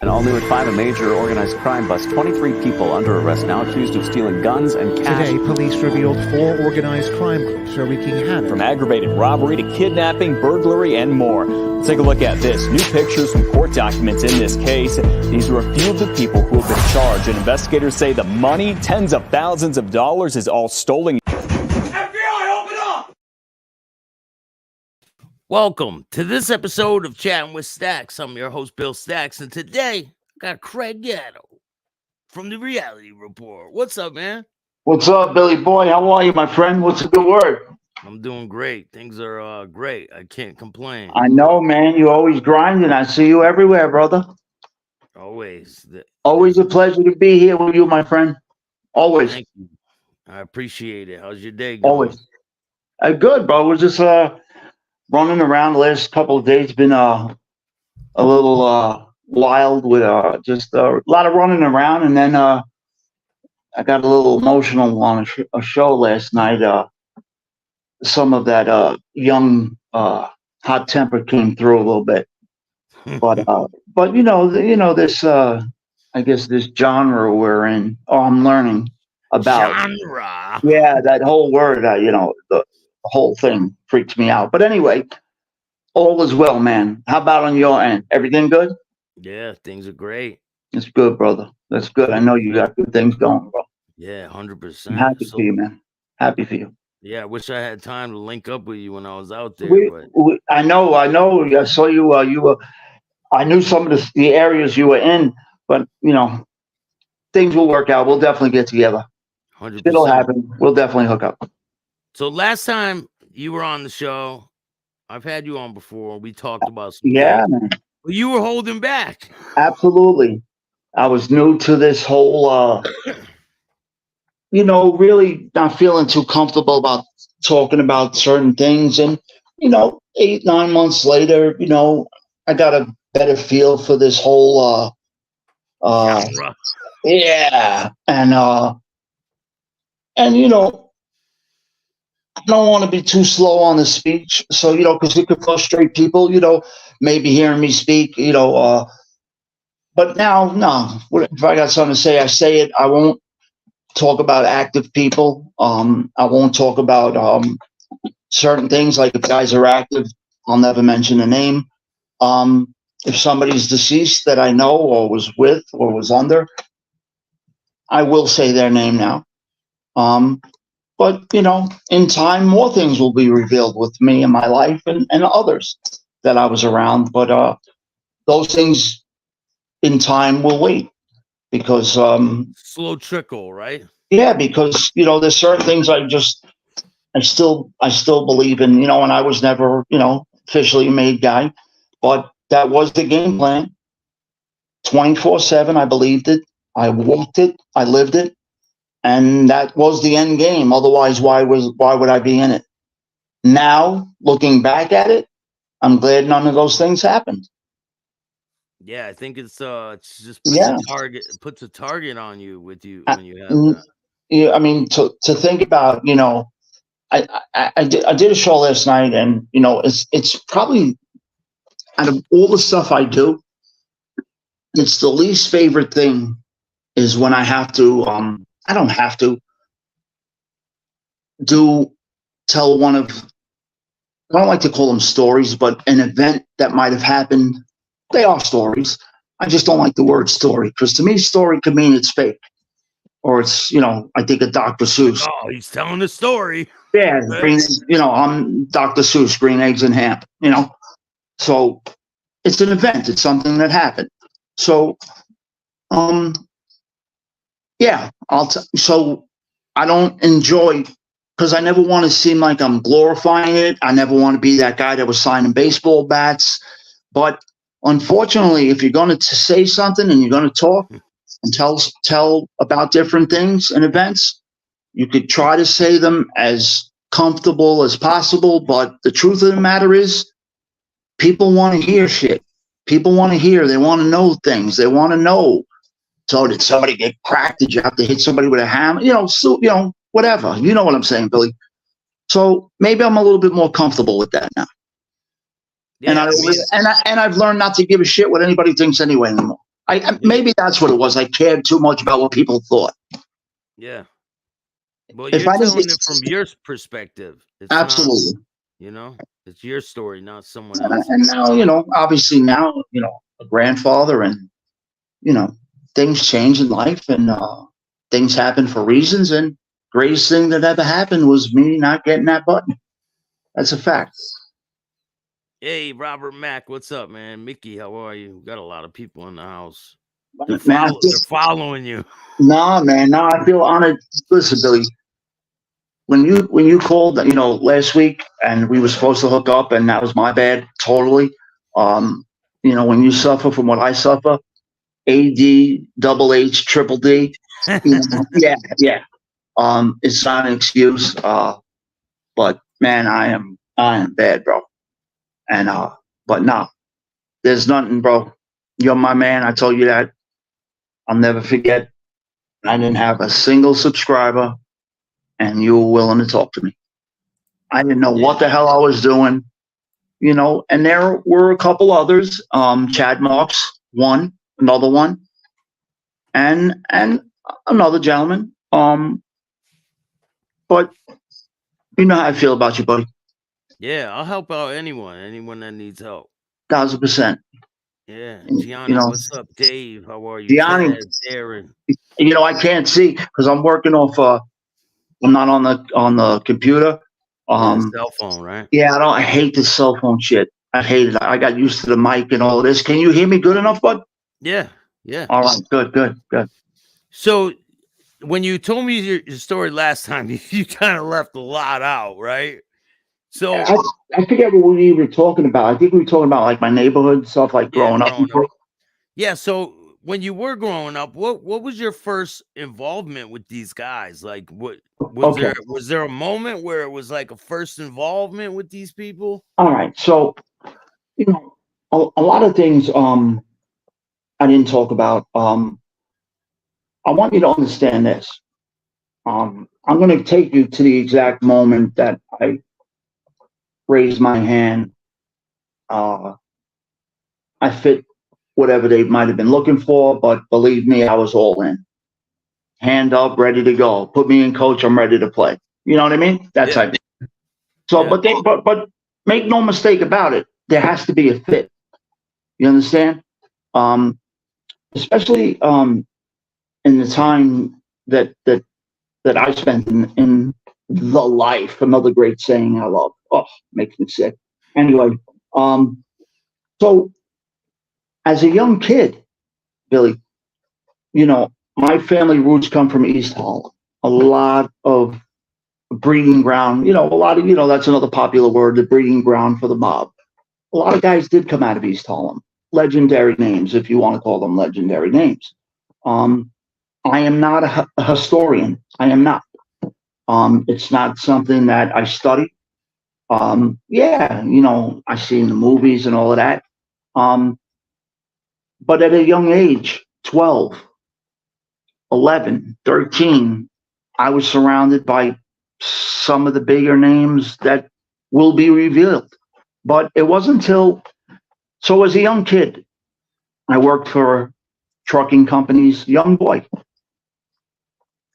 And all new at 5, a major organized crime bust. 23 people under arrest now, accused of stealing guns and cash. Today, police revealed 4 organized crime groups are wreaking havoc. From aggravated robbery to kidnapping, burglary, and more. Let's take a look at this. New pictures from court documents in this case. These are a few of the people who have been charged, and investigators say the money, tens of thousands of dollars, is all stolen. Welcome to this episode of Chatting with Staxx. I'm your host, Bill Staxx, and today I got Craig Gatto from the Reality Report. What's up, man? What's up, Billy boy? How are you, my friend? What's a good word? I'm doing great. Things are great. I can't complain. I know, man. You're always grinding. I see you everywhere, brother. Always. Always a pleasure to be here with you, my friend. Always. Thank you. I appreciate it. How's your day going? Always. Good, bro. We're just running around the last couple of days. Been a little wild with just a lot of running around, and then I got a little emotional on a show last night. Some of that young hot temper came through a little bit, but you know this I guess this genre we're in. I'm learning about genre. Yeah, that whole word. The whole thing freaks me out. But anyway, all is well, man. How about on your end? Everything good? Yeah, things are great. It's good, brother. That's good. I know you got good things going, bro. Yeah, 100%. I'm happy for you, man. Happy for you. Yeah, I wish I had time to link up with you when I was out there. I know. I saw you. I knew some of the areas you were in, but things will work out. We'll definitely get together. 100%. It'll happen. We'll definitely hook up. So last time you were on the show, I've had you on before. We talked about some man. But you were holding back. Absolutely. I was new to this whole, really not feeling too comfortable about talking about certain things. And, 8-9 months later, I got a better feel for this whole, yeah. And, I don't want to be too slow on the speech. So, because it could frustrate people, maybe hearing me speak, but now, no, if I got something to say, I say it. I won't talk about active people. I won't talk about certain things. Like if guys are active, I'll never mention a name. If somebody's deceased that I know or was with or was under, I will say their name now. But, in time, more things will be revealed with me in my life and others that I was around. But those things in time will wait because slow trickle, right? Yeah, because, there's certain things I still believe in, and I was never, officially a made guy. But that was the game plan. 24/7, I believed it. I walked it. I lived it. And that was the end game. Otherwise, why would I be in it? Now, looking back at it, I'm glad none of those things happened. Yeah, I think it's just puts a target on you when you have that. Yeah, I mean, to think about, I did a show last night, and it's probably out of all the stuff I do, it's the least favorite thing is when I have to. I don't have to tell one of, I don't like to call them stories, but an event that might have happened. They are stories. I just don't like the word story because to me, story could mean it's fake or it's, I think of Dr. Seuss. Oh, he's telling a story. Yeah. I'm Dr. Seuss, green eggs and ham, so it's an event. It's something that happened. So, yeah, so I don't enjoy because I never want to seem like I'm glorifying it. I never want to be that guy that was signing baseball bats. But unfortunately, if you're going to say something and you're going to talk and tell about different things and events, you could try to say them as comfortable as possible. But the truth of the matter is people want to hear shit. People want to hear. They want to know things. They want to know. So did somebody get cracked? Did you have to hit somebody with a hammer? Whatever. You know what I'm saying, Billy. So maybe I'm a little bit more comfortable with that now. Yeah, and I've learned not to give a shit what anybody thinks anyway anymore. Maybe that's what it was. I cared too much about what people thought. Yeah. Well, If you're I didn't telling get- it from your perspective. It's Absolutely. not, it's your story, not someone And else's. now, obviously now, a grandfather, and, things change in life, and things happen for reasons. And greatest thing that ever happened was me not getting that button. That's a fact. Hey, Robert Mack, what's up, man? Mickey, how are you? Got a lot of people in the house. They're Man, following you. nah, man, no, I feel honored. Listen, Billy, when you called, last week, and we were supposed to hook up, and that was my bad, totally. When you suffer from what I suffer, AD, double H, triple D, yeah. It's not an excuse, but man, I am bad, bro. And but no, there's nothing, bro. You're my man. I told you that. I'll never forget. I didn't have a single subscriber, and you were willing to talk to me. I didn't know what the hell I was doing, and there were a couple others. Chad Marks, another one, and another gentleman. But you know how I feel about you, buddy. Yeah, I'll help out anyone that needs help. 1,000%. Yeah, Gianni, what's up? Dave, how are you? Gianni, Aaron. I can't see because I'm working off. I'm not on the computer. Cell phone, right? Yeah, I hate this cell phone shit. I hate it. I got used to the mic and all of this. Can you hear me good enough, bud? Yeah. All right, good. So when you told me your story last time, you kind of left a lot out, right? So I forget what we were talking about. I think we were talking about like my neighborhood stuff, like growing up. Yeah. So when you were growing up, what was your first involvement with these guys? Like, what was there a moment where it was like a first involvement with these people? All right. So, a lot of things I didn't talk about. I want you to understand this. I'm going to take you to the exact moment that I raised my hand. I fit whatever they might have been looking for, but believe me, I was all in. Hand up, ready to go. Put me in, coach. I'm ready to play. You know what I mean? That type. So, but make no mistake about it. There has to be a fit. You understand? Especially in the time that I spent in the life. Another great saying I love. Oh, makes me sick. Anyway, so as a young kid, Billy, my family roots come from East Harlem. A lot of breeding ground, a lot of, that's another popular word, the breeding ground for the mob. A lot of guys did come out of East Harlem. Legendary names, if you want to call them legendary names. I am not a historian. I am not. It's not something that I study. I see in the movies and all of that. But at a young age, 12, 11, 13, I was surrounded by some of the bigger names that will be revealed. But it wasn't so as a young kid, I worked for trucking companies, young boy.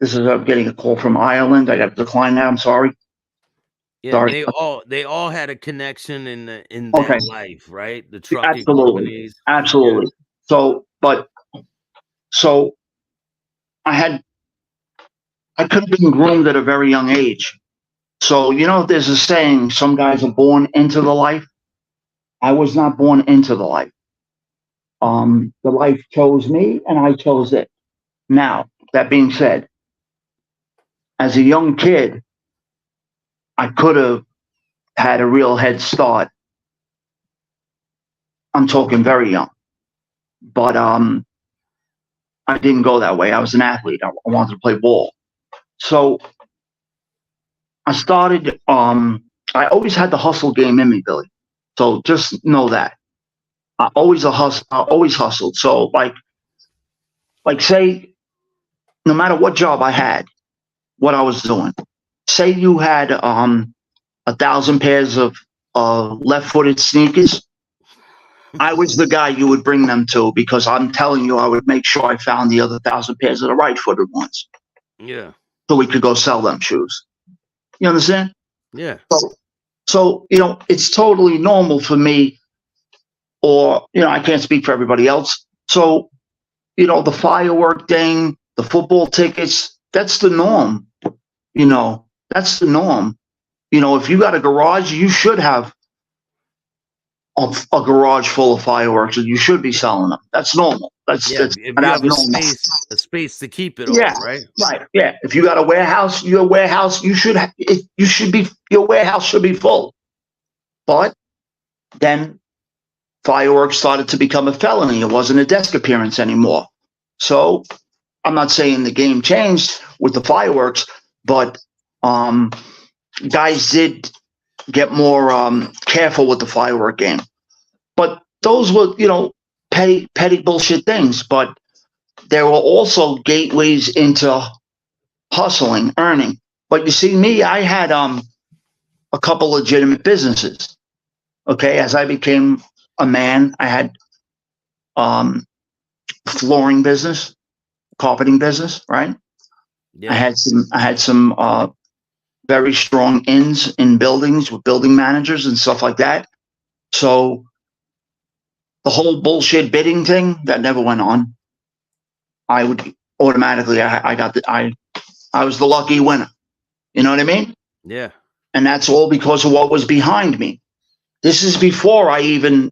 I'm getting a call from Ireland. I got to decline that. I'm sorry. Yeah, sorry. They all had a connection in their life, right? The trucking companies. Absolutely. Yeah. So I could have been groomed at a very young age. So, there's a saying, some guys are born into the life. I was not born into the life. The life chose me and I chose it. Now, that being said, as a young kid, I could have had a real head start. I'm talking very young. But I didn't go that way. I was an athlete. I wanted to play ball. So I started, I always had the hustle game in me, Billy. So just know that. I always hustled. So like say, no matter what job I had, what I was doing. Say you had 1,000 pairs of left-footed sneakers. I was the guy you would bring them to, because I'm telling you, I would make sure I found the other 1,000 pairs of the right-footed ones. Yeah. So we could go sell them shoes. You understand? Yeah. So, it's totally normal for me, or, I can't speak for everybody else. So, the firework thing, the football tickets, that's the norm. That's the norm. If you got a garage, you should have a garage full of fireworks, and you should be selling them. That's normal. That's if you have a space to keep it all, right? Right. Yeah. If you got a warehouse, your warehouse should be full. But then fireworks started to become a felony. It wasn't a desk appearance anymore. So I'm not saying the game changed with the fireworks, but guys did get more careful with the firework game. But those were, petty bullshit things. But there were also gateways into hustling, earning. But you see, me, I had a couple legitimate businesses. Okay, as I became a man, I had flooring business, carpeting business, right? Yeah. I had some very strong ins in buildings with building managers and stuff like that. So the whole bullshit bidding thing, that never went on. I would automatically, I was the lucky winner. You know what I mean? Yeah. And that's all because of what was behind me. This is before I'm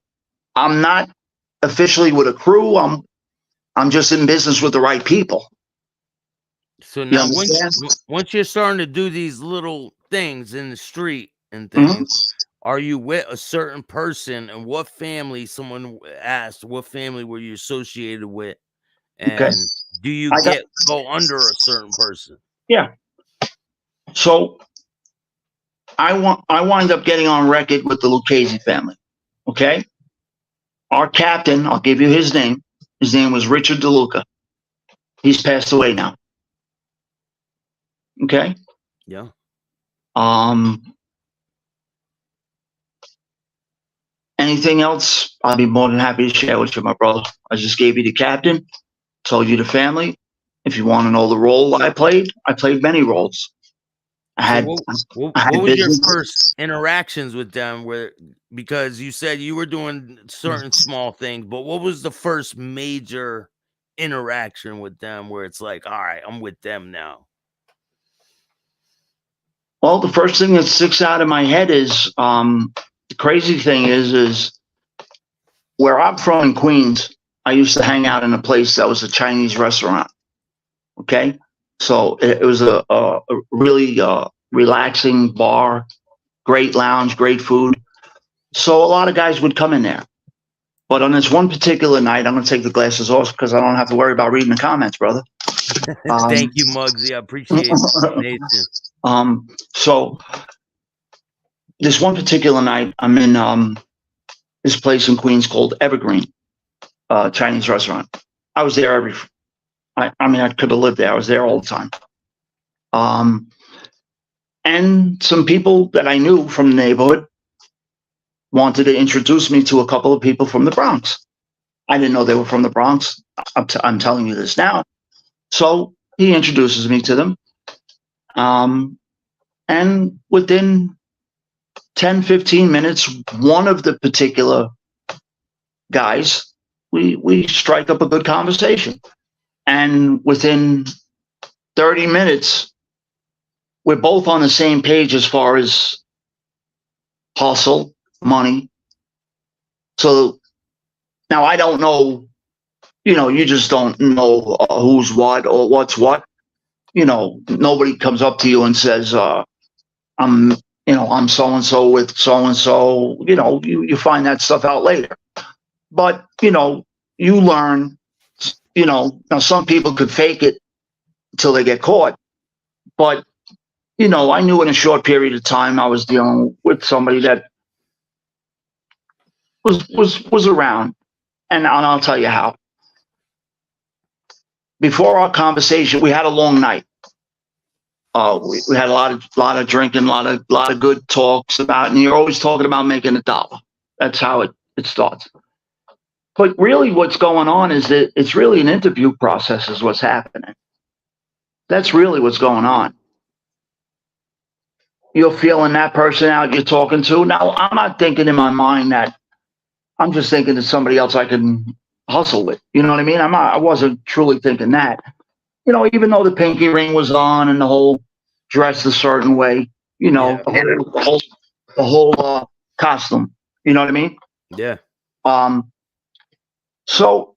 not officially with a crew. I'm just in business with the right people. So now once you're starting to do these little things in the street and things, are you with a certain person, and what family? Someone asked, what family were you associated with? And do you go under a certain person? Yeah. So I wind up getting on record with the Lucchese family. Okay. Our captain, I'll give you his name. His name was Richard DeLuca. He's passed away now. Okay. Yeah. Anything else? I'll be more than happy to share with you, my brother. I just gave you the captain, told you the family. If you want to know the role I played many roles. What was your first interactions with them? Because you said you were doing certain small things, but what was the first major interaction with them where it's like, all right, I'm with them now? Well, the first thing that sticks out of my head is the crazy thing is where I'm from in Queens. I used to hang out in a place that was a Chinese restaurant. Okay, so it was a really relaxing bar, great lounge, great food. So a lot of guys would come in there. But on this one particular night, I'm going to take the glasses off because I don't have to worry about reading the comments, brother. Thank you, Muggsy. I appreciate it, Nathan. So this one particular night, I'm in this place in Queens called Evergreen, Chinese restaurant. I was there I could have lived there. I was there all the time. And some people that I knew from the neighborhood wanted to introduce me to a couple of people from the Bronx. I didn't know they were from the Bronx. I'm telling you this now. So he introduces me to them. And within 10, 15 minutes, one of the particular guys, we strike up a good conversation. And within 30 minutes, we're both on the same page as far as hustle, money. So now I don't know, you just don't know who's what or what's what. Nobody comes up to you and says, I'm so-and-so with so-and-so. You find that stuff out later. But, you learn, now some people could fake it until they get caught. But, I knew in a short period of time I was dealing with somebody that was around. And I'll tell you how. Before our conversation, we had a long night. We had a lot of drinking, a lot of good talks about, and you're always talking about making $1. That's how it starts. But really what's going on is that it's really an interview process is what's happening. That's really what's going on. You're feeling that person out you're talking to. Now, I'm not thinking in my mind that I'm just thinking of somebody else I can hustle with. You know what I mean? I wasn't truly thinking that. You know, even though the pinky ring was on and the whole dressed a certain way, you know, Yeah. the whole costume. You know what I mean? Yeah. So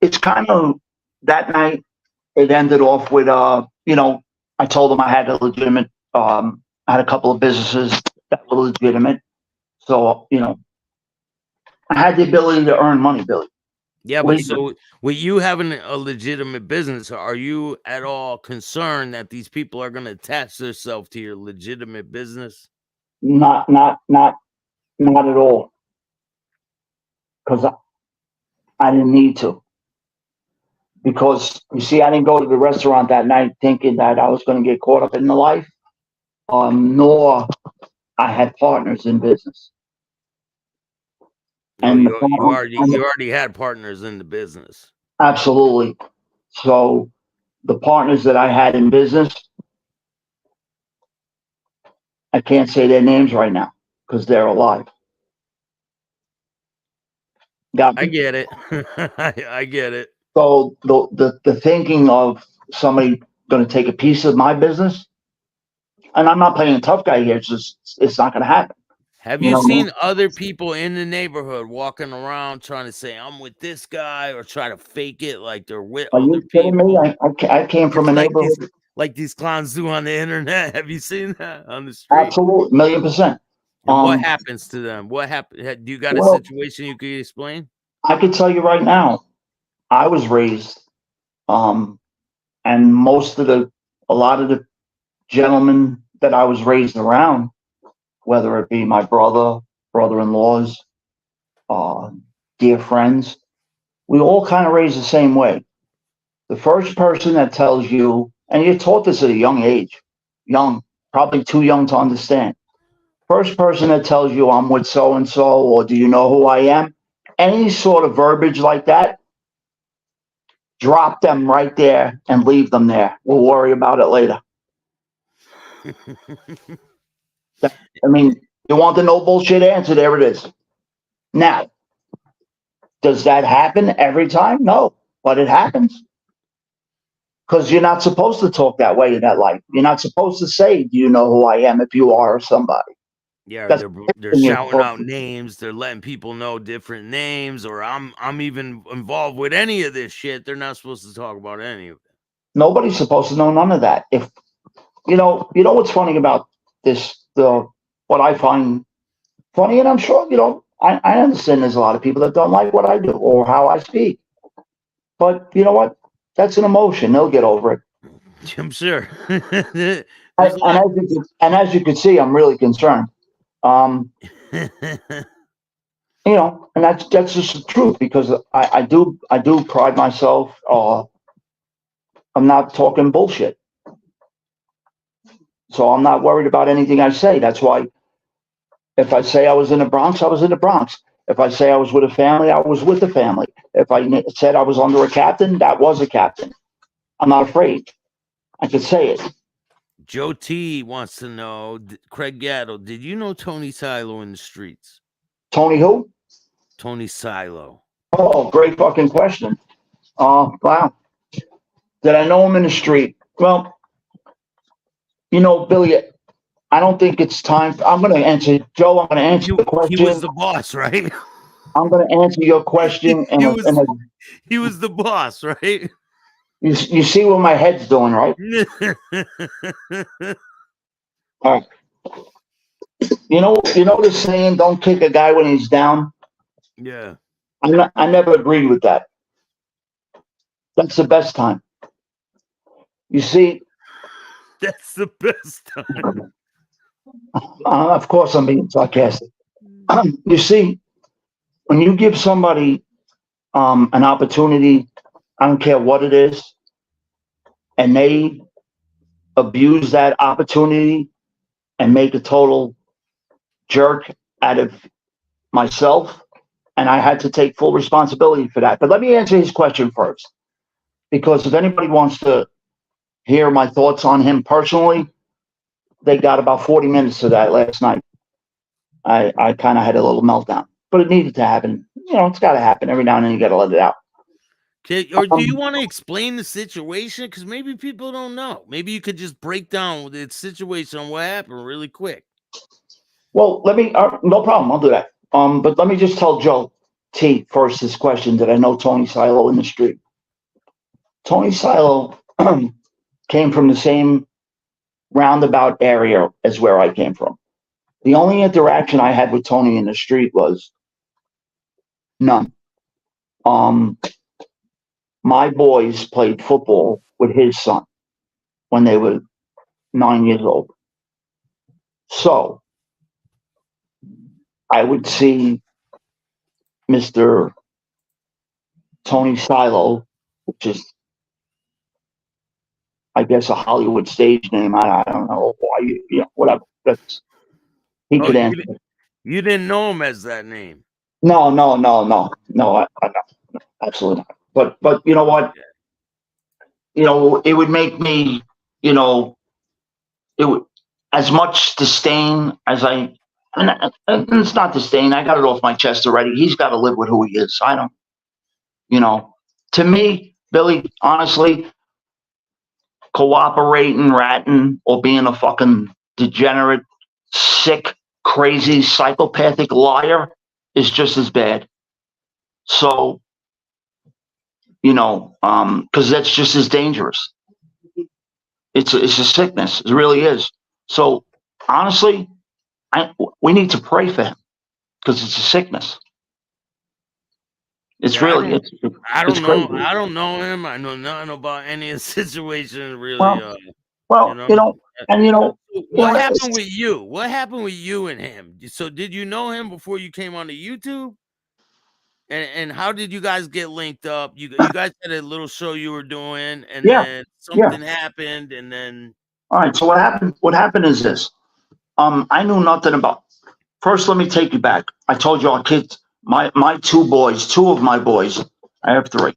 it's kind of that night. It ended off with, you know, I told them I had a legitimate, I had a couple of businesses that were legitimate. So, you know, I had the ability to earn money, Billy. Yeah, but so with you having a legitimate business, are you at all concerned that these people are going to attach themselves to your legitimate business? Not at all. Because I didn't need to. Because you see, I didn't go to the restaurant that night thinking that I was going to get caught up in the life. Nor I had partners in business. No, And you already had partners in the business. Absolutely. So the partners that I had in business, I can't say their names right now because they're alive. Got me? I get it. I get it. So the thinking of somebody going to take a piece of my business, and I'm not playing a tough guy here. It's not going to happen. Have you seen other people in the neighborhood walking around trying to say I'm with this guy or try to fake it like they're with Are other you kidding people? me? I came from a neighborhood. Like these clowns do on the internet. Have you seen that on the street? Absolutely, 1,000,000%. And what happens to them? What happened? Do you got a situation you could explain? I could tell you right now. I was raised, and a lot of the gentlemen that I was raised around, whether it be my brother-in-laws, dear friends, we all kind of raised the same way. The first person that tells you, and you're taught this at a young age, probably too young to understand. First person that tells you I'm with so-and-so, or do you know who I am? Any sort of verbiage like that, drop them right there and leave them there. We'll worry about it later. I mean, you want the no bullshit answer, there it is. Now, does that happen every time? No, but it happens. Because you're not supposed to talk that way in that life. You're not supposed to say, do you know who I am if you are somebody? Yeah, they're shouting out names. They're letting people know different names, or I'm even involved with any of this shit. They're not supposed to talk about any of it. Nobody's supposed to know none of that. If you know what's funny about this, what I find funny, and I'm sure I understand there's a lot of people that don't like what I do or how I speak. But you know what? That's an emotion. They'll get over it. I'm sure. And as you can see, I'm really concerned. And that's just the truth because I do pride myself. I'm not talking bullshit, so I'm not worried about anything I say. That's why if I say I was in the Bronx, I was in the Bronx. If I say I was with a family, I was with a family. If I said I was under a captain, that was a captain. I'm not afraid. I could say it. Joe T wants to know, Craig Gatto, did you know Tony Silo in the streets? Tony who? Tony Silo. Oh, great fucking question. Wow. Did I know him in the street? Well, Billy, I don't think it's time. I'm going to answer, Joe. I'm going to answer the question. He was the boss, right? I'm going to answer your question. He was the boss, right? You see what my head's doing, right? All right. You know the saying, "Don't kick a guy when he's down." Yeah. I never agreed with that. That's the best time. You see. That's the best time. Of course, I'm being sarcastic. You see, when you give somebody an opportunity, I don't care what it is, and they abuse that opportunity and make a total jerk out of myself and I had to take full responsibility for that. But let me answer his question first, because if anybody wants to hear my thoughts on him personally, they got about 40 minutes of that last night. I kind of had a little meltdown, but it needed to happen. It's got to happen every now and then. You got to let it out. Or do you want to explain the situation? Because maybe people don't know. Maybe you could just break down the situation on what happened really quick. Well, let me. No problem. I'll do that. But let me just tell Joe T first this question. Did I know Tony Silo in the street? Tony Silo came from the same roundabout area as where I came from. The only interaction I had with Tony in the street was none. My boys played football with his son when they were 9 years old. So I would see Mr. Tony Silo, which is, I guess, a Hollywood stage name. I don't know why, whatever. He could answer. You didn't know him as that name. No, absolutely not. But you know what? It would make me, it would, as much disdain as and it's not disdain. I got it off my chest already. He's got to live with who he is. I don't, to me, Billy, honestly, cooperating, ratting, or being a fucking degenerate, sick, crazy, psychopathic liar is just as bad. So, because that's just as dangerous. It's a sickness. It really is. So, honestly, we need to pray for him because it's a sickness. It's really. I don't know. Crazy. I don't know him. I know nothing about any of the situation. Really. What happened with you? What happened with you and him? So, did you know him before you came onto YouTube? And how did you guys get linked up? You guys had a little show you were doing, and then something happened, and then. All right. So what happened? What happened is this. I knew nothing about. First, let me take you back. I told you our kids. My two of my boys. I have 4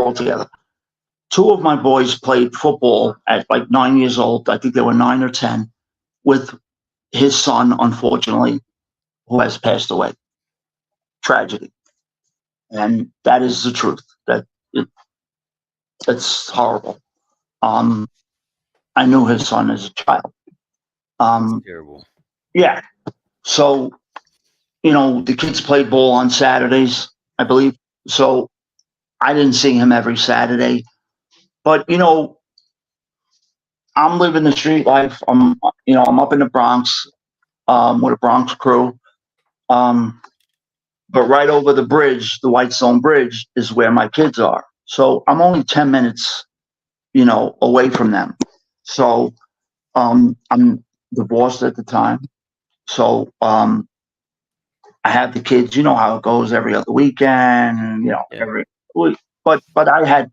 altogether. 2 of my boys played football at like 9 years old. I think they were 9 or 10, with his son, unfortunately, who has passed away. Tragedy. And that is the truth. That's horrible. I knew his son as a child. That's terrible. Yeah. So, the kids played ball on Saturdays, I believe. So I didn't see him every Saturday. But, I'm living the street life. I'm up in the Bronx with a Bronx crew. But right over the bridge, the Whitestone Bridge, is where my kids are. So I'm only 10 minutes, away from them. So I'm divorced at the time. So I have the kids. You know how it goes every other weekend. Every week. But I had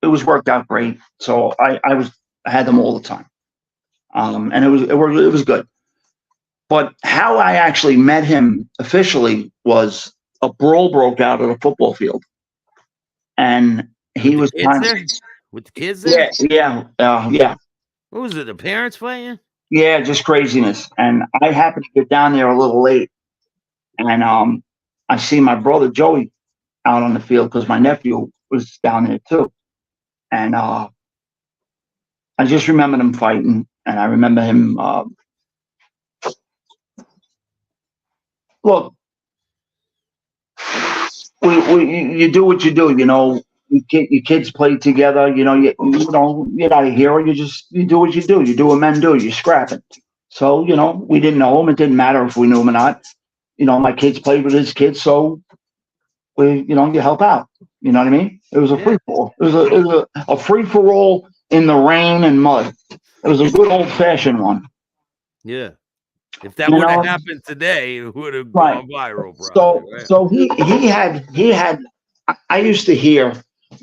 it was worked out great. So I had them all the time, and it was good. But how I actually met him officially was a brawl broke out at a football field, and he was with the kids there. Yeah. What was it? The parents fighting? Yeah, just craziness. And I happened to get down there a little late, and I see my brother Joey out on the field because my nephew was down there too, and I just remember them fighting, and I remember him. Look, you do what you do. Your kids play together. You're not a hero. You do what you do. You do what men do. You're scrapping. So we didn't know him. It didn't matter if we knew him or not. My kids played with his kids, so you help out. You know what I mean? It was a free for all. It was a free for all in the rain and mud. It was a good old fashioned one. Yeah. If that would have happened today, it would have gone viral, probably. So he had. I used to hear,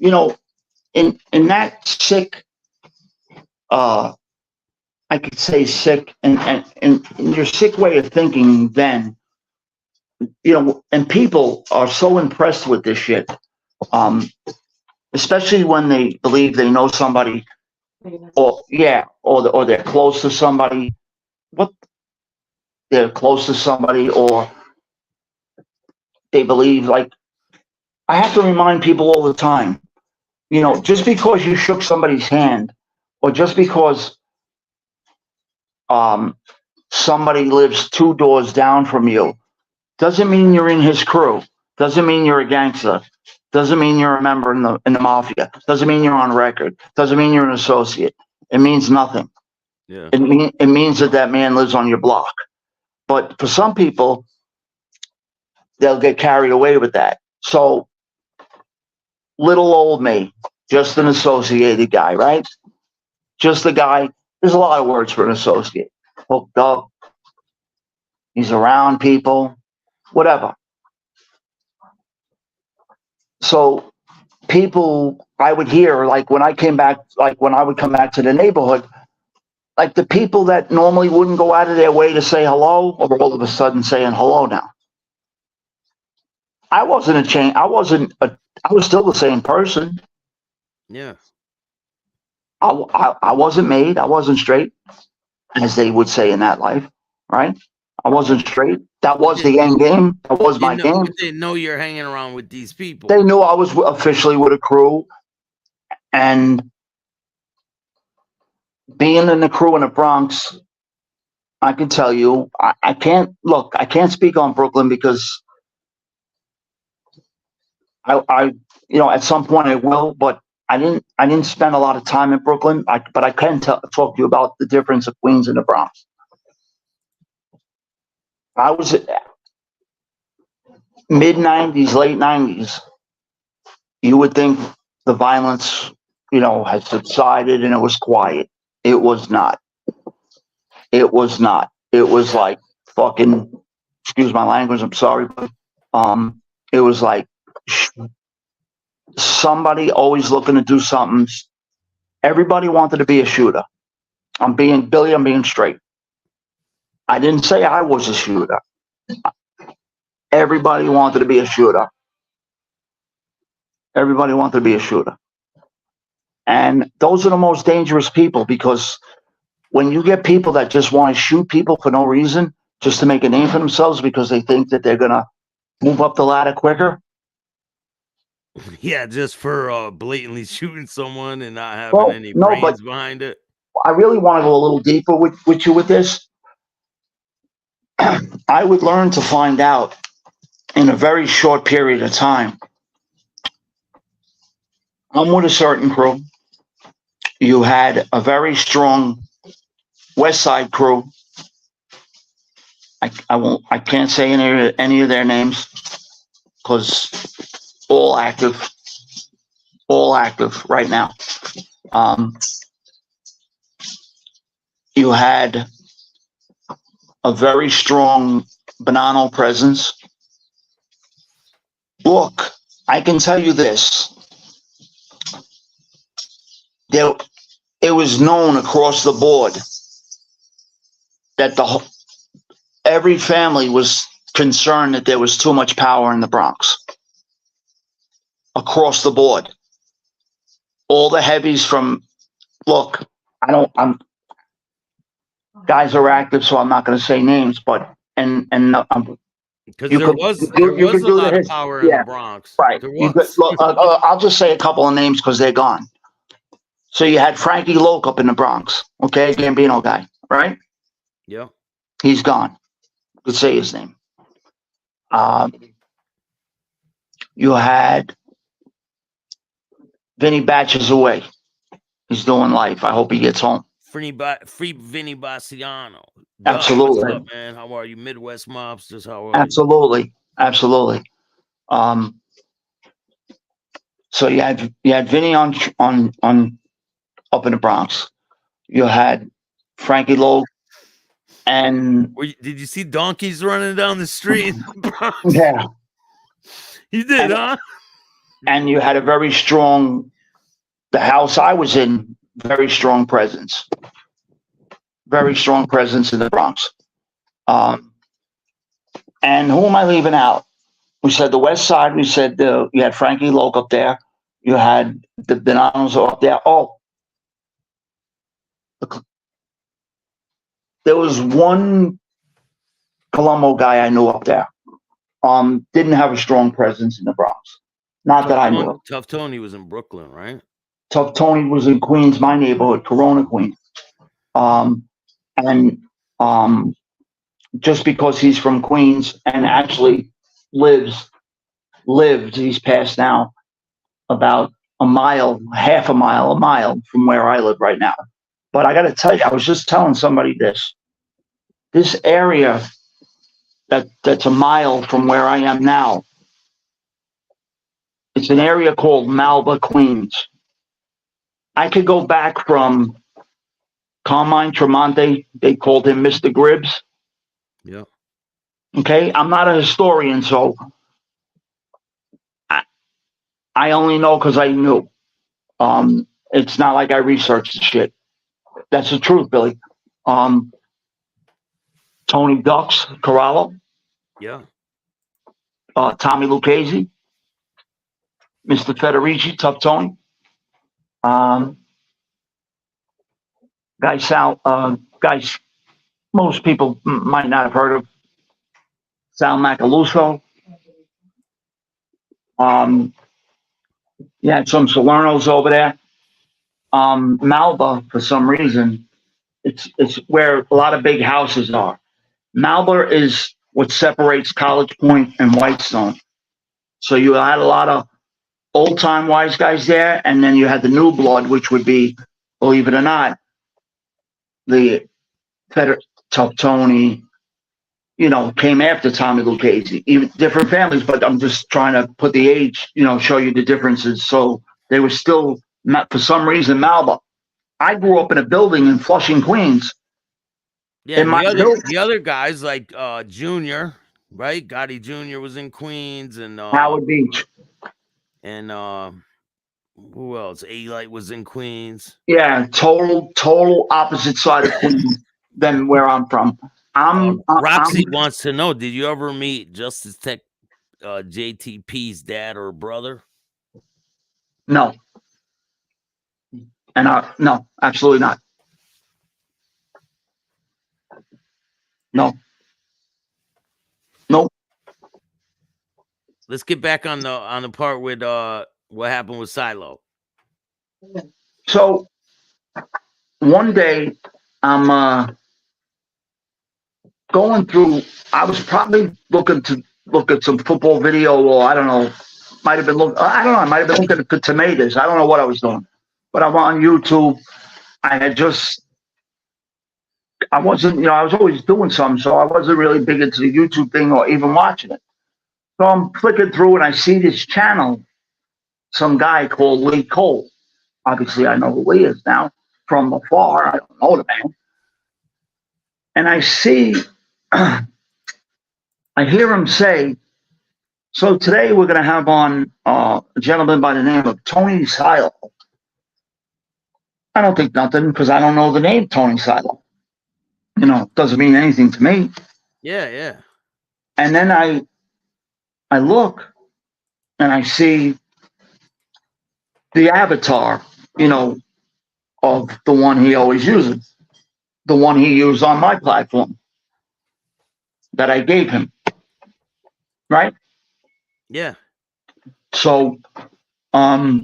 in that sick. I could say sick, and in your sick way of thinking. Then and people are so impressed with this shit, especially when they believe they know somebody, or they're close to somebody. They're close to somebody, or they believe, like, I have to remind people all the time, just because you shook somebody's hand, or just because somebody lives 2 doors down from you, doesn't mean you're in his crew. Doesn't mean you're a gangster. Doesn't mean you're a member in the mafia. Doesn't mean you're on record. Doesn't mean you're an associate. It means nothing. Yeah. It means that man lives on your block. But for some people, they'll get carried away with that. So, little old me, just an associated guy, right? Just a guy. There's a lot of words for an associate. Hooked up. He's around people. Whatever. So, people, I would hear, like, when I came back, like when I would come back to the neighborhood, like the people that normally wouldn't go out of their way to say hello, are all of a sudden saying hello now. I wasn't a change. I was still the same person. Yeah. I wasn't made. I wasn't straight, as they would say in that life, right? I wasn't straight. That was the end game. That was my game. They know you're hanging around with these people. They knew I was officially with a crew, and being in the crew in the Bronx, I can tell you, I can't speak on Brooklyn because I at some point I will, but I didn't spend a lot of time in Brooklyn. But I can talk to you about the difference of Queens and the Bronx. I was mid-90s, late 90s. You would think the violence, had subsided and it was quiet. It was not. It was not. It was like fucking, excuse my language, I'm sorry, but it was like somebody always looking to do something. Everybody wanted to be a shooter. I'm being straight. I didn't say I was a shooter. Everybody wanted to be a shooter. Everybody wanted to be a shooter. And those are the most dangerous people, because when you get people that just want to shoot people for no reason, just to make a name for themselves because they think that they're going to move up the ladder quicker. Yeah, just for blatantly shooting someone and not having any brains behind it. I really want to go a little deeper with you with this. I would learn to find out in a very short period of time. I'm with a certain crew. You had a very strong West Side crew. I can't say any of their names because all active right now. You had a very strong Bonanno presence. Look, I can tell you this. It was known across the board that every family was concerned that there was too much power in the Bronx. Across the board. All the heavies guys are active, so I'm not going to say names, but because there was a lot of power in the Bronx. Right. I'll just say a couple of names because they're gone. So you had Frankie Loke up in the Bronx, okay, Gambino guy, right? Yeah. He's gone. Could say his name. You had Vinny Batches away. He's doing life. I hope he gets home. Free Vinny Bassiano. Absolutely. What's up, man? How are you? Midwest Mobsters, how are you? Absolutely. So you had Vinny on up in the Bronx. You had Frankie Lowe, and did you see donkeys running down the street in the Bronx? Yeah, you did, huh? And you had a very strong. The house I was in, very strong presence. Very strong presence in the Bronx. And who am I leaving out? We said the West Side. We said you had Frankie Loke up there. You had the Donatos up there. Oh, there was one Colombo guy I knew up there. Didn't have a strong presence in the Bronx. Not that I knew of. Tough Tony was in Brooklyn, right? Tough Tony was in Queens, my neighborhood, Corona, Queens. Just because he's from Queens and actually lived, he's passed now, about a mile from where I live right now. But I got to tell you, I was just telling somebody this area that's a mile from where I am now, it's an area called Malba, Queens. I could go back from Carmine Tremonti. They called him Mr. Gribbs. Yeah. Okay. I'm not a historian, so I only know because I knew. It's not like I researched the shit. That's the truth, Billy. Tony Ducks, Corallo. Yeah. Tommy Lucchese. Mr. Federici, Tough Tony. Guys, most people might not have heard of. Sal Macaluso. You had some Salernos over there. Malba, for some reason, it's where a lot of big houses are. Malba is what separates College Point and Whitestone. So you had a lot of old-time wise guys there, and then you had the new blood, which would be, believe it or not, the Tough Tony, came after Tommy Lucchese. Even different families, but I'm just trying to put the age, show you the differences. So they were still, not for some reason, Malba. I grew up in a building in Flushing, Queens. Yeah, the other guys like Junior, right? Gotti Jr. was in Queens, and Howard Beach. And who else? A-Light was in Queens. Yeah, total opposite side of Queens than where I'm from. Roxy wants to know, did you ever meet Justice Tech JTP's dad or brother? No. And no, absolutely not. No. Nope. Let's get back on the part with what happened with Silo. So one day I'm going through, I was probably looking to look at some football video, or I don't know, I might have been looking at tomatoes. I don't know what I was doing, but I'm on YouTube. I wasn't, I was always doing something, so I wasn't really big into the YouTube thing or even watching it. So I'm flicking through and I see this channel, some guy called Lee Cole. Obviously, I know who Lee is now from afar. I don't know the man. And I hear him say, so today we're going to have on a gentleman by the name of Tony Silo. I don't think nothing because I don't know the name Tony Silo. It doesn't mean anything to me. Yeah. And then I look and I see the avatar, of the one he always uses, the one he used on my platform that I gave him. Right? Yeah. So I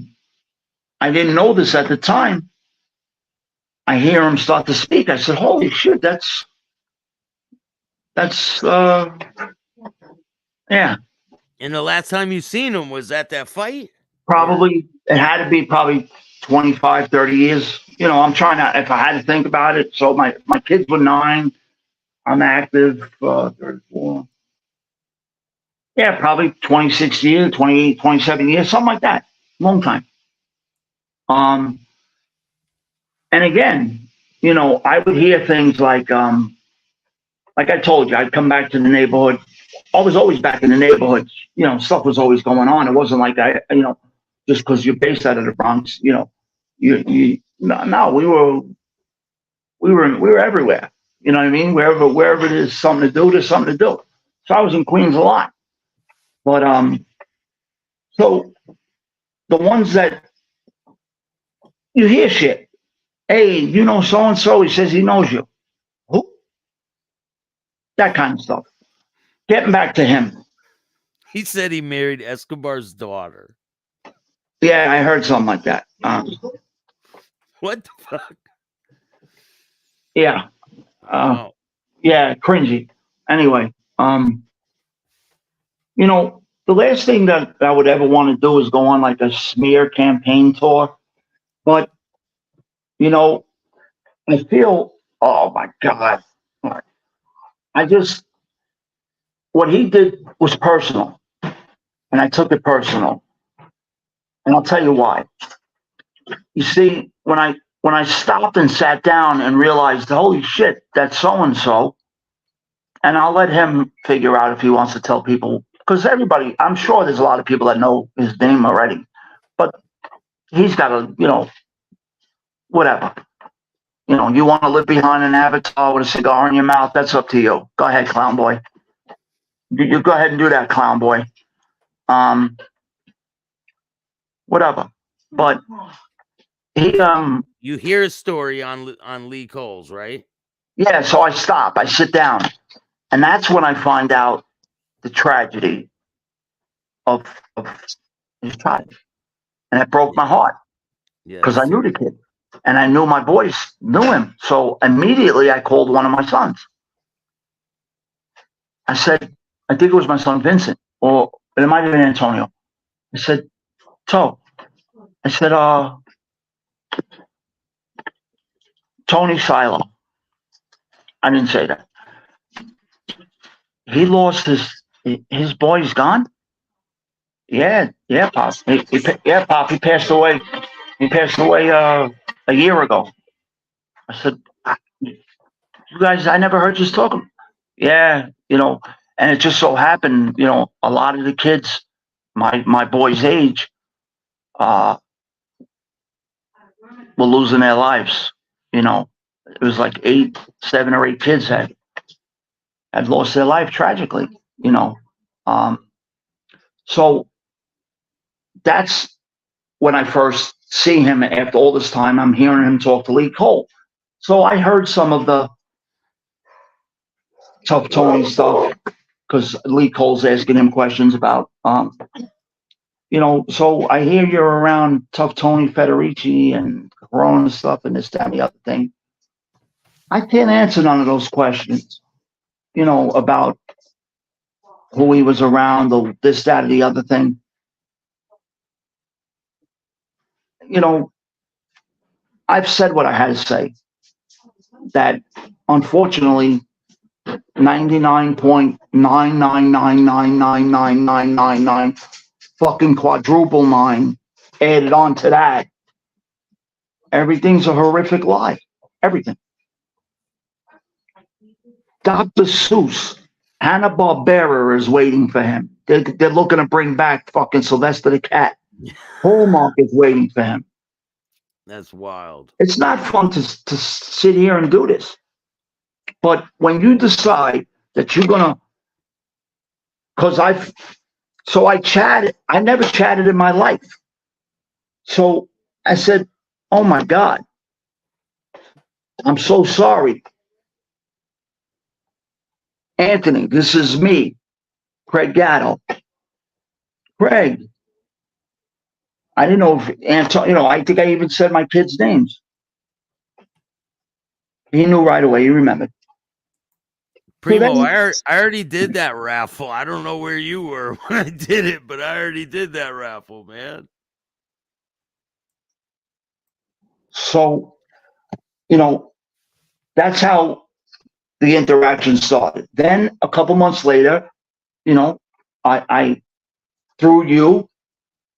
didn't know this at the time. I hear him start to speak. I said, holy shit, that's yeah. And the last time you seen him was at that fight? Probably, it had to be probably 25, 30 years. I'm trying to, if I had to think about it. So my kids were 9. I'm active, 34. Yeah, probably 26 years, 28, 27 years, something like that. Long time. And again, I would hear things like I told you, I'd come back to the neighborhood. I was always back in the neighborhood. Stuff was always going on. It wasn't like just because you're based out of the Bronx, no, we were everywhere. You know what I mean? Wherever it is something to do, there's something to do. So I was in Queens a lot. But so the ones that you hear shit, hey, you know so and so, he says he knows you. Who? That kind of stuff. Getting back to him. He said he married Escobar's daughter. Yeah, I heard something like that. What the fuck? Yeah. Wow. Yeah, cringy. Anyway, you know, the last thing that I would ever want to do is go on like a smear campaign tour. But, you know, I feel, oh my God. What he did was personal. And I took it personal. And I'll tell you why. You see, when I stopped and sat down and realized, holy shit, that's so and so, and I'll let him figure out if he wants to tell people, because everybody, I'm sure there's a lot of people that know his name already, but he's got to, you know, whatever. You know, you want to live behind an avatar with a cigar in your mouth, that's up to you. Go ahead, clown boy. You go ahead and do that, clown boy. Whatever. But he You hear a story on Lee Coles, right? yeah, so I stop, I sit down, and that's when I find out the tragedy of his tragedy. And it broke my heart because I knew the kid and I knew my boys knew him. So immediately I called one of my sons. I said, I think it was my son Vincent, or it might have been Antonio. I said, I said, Tony Silo. I didn't say that. He lost his boy's gone. Yeah, Pop. Yeah, Pop. He passed away. He passed away a year ago. I said, you guys, I never heard you talking. Yeah, you know, and it just so happened, you know, a lot of the kids, my boy's age, were losing their lives. You know, it was like 7 or 8 kids had lost their life tragically. You know, so that's when I first see him. After all this time, I'm hearing him talk to Lee Cole. So I heard some of the Tough Tony stuff because Lee Cole's asking him questions about, you know, so I hear you're around Tough Tony Federici and Corona stuff and this, that, and the other thing. I can't answer none of those questions, you know, about who he was around, the this, that, or the other thing. You know, I've said what I had to say. That unfortunately, 99.9999999 fucking quadruple 9 added on to that. Everything's a horrific lie. Everything. Dr. Seuss, Hanna-Barbera is waiting for him. They're looking to bring back fucking Sylvester the Cat. Hallmark is waiting for him. That's wild. It's not fun to sit here and do this. But when you decide that you're gonna, because I chatted, I never chatted in my life. So I said, oh my God, I'm so sorry. Anthony, this is me, Craig Gatto. Craig, I didn't know if Antonio, you know, I think I even said my kids' names. He knew right away, he remembered. Primo, I already did that raffle. I don't know where you were when I did it, but I already did that raffle, man. So, you know, that's how the interaction started. Then a couple months later, you know, I through you,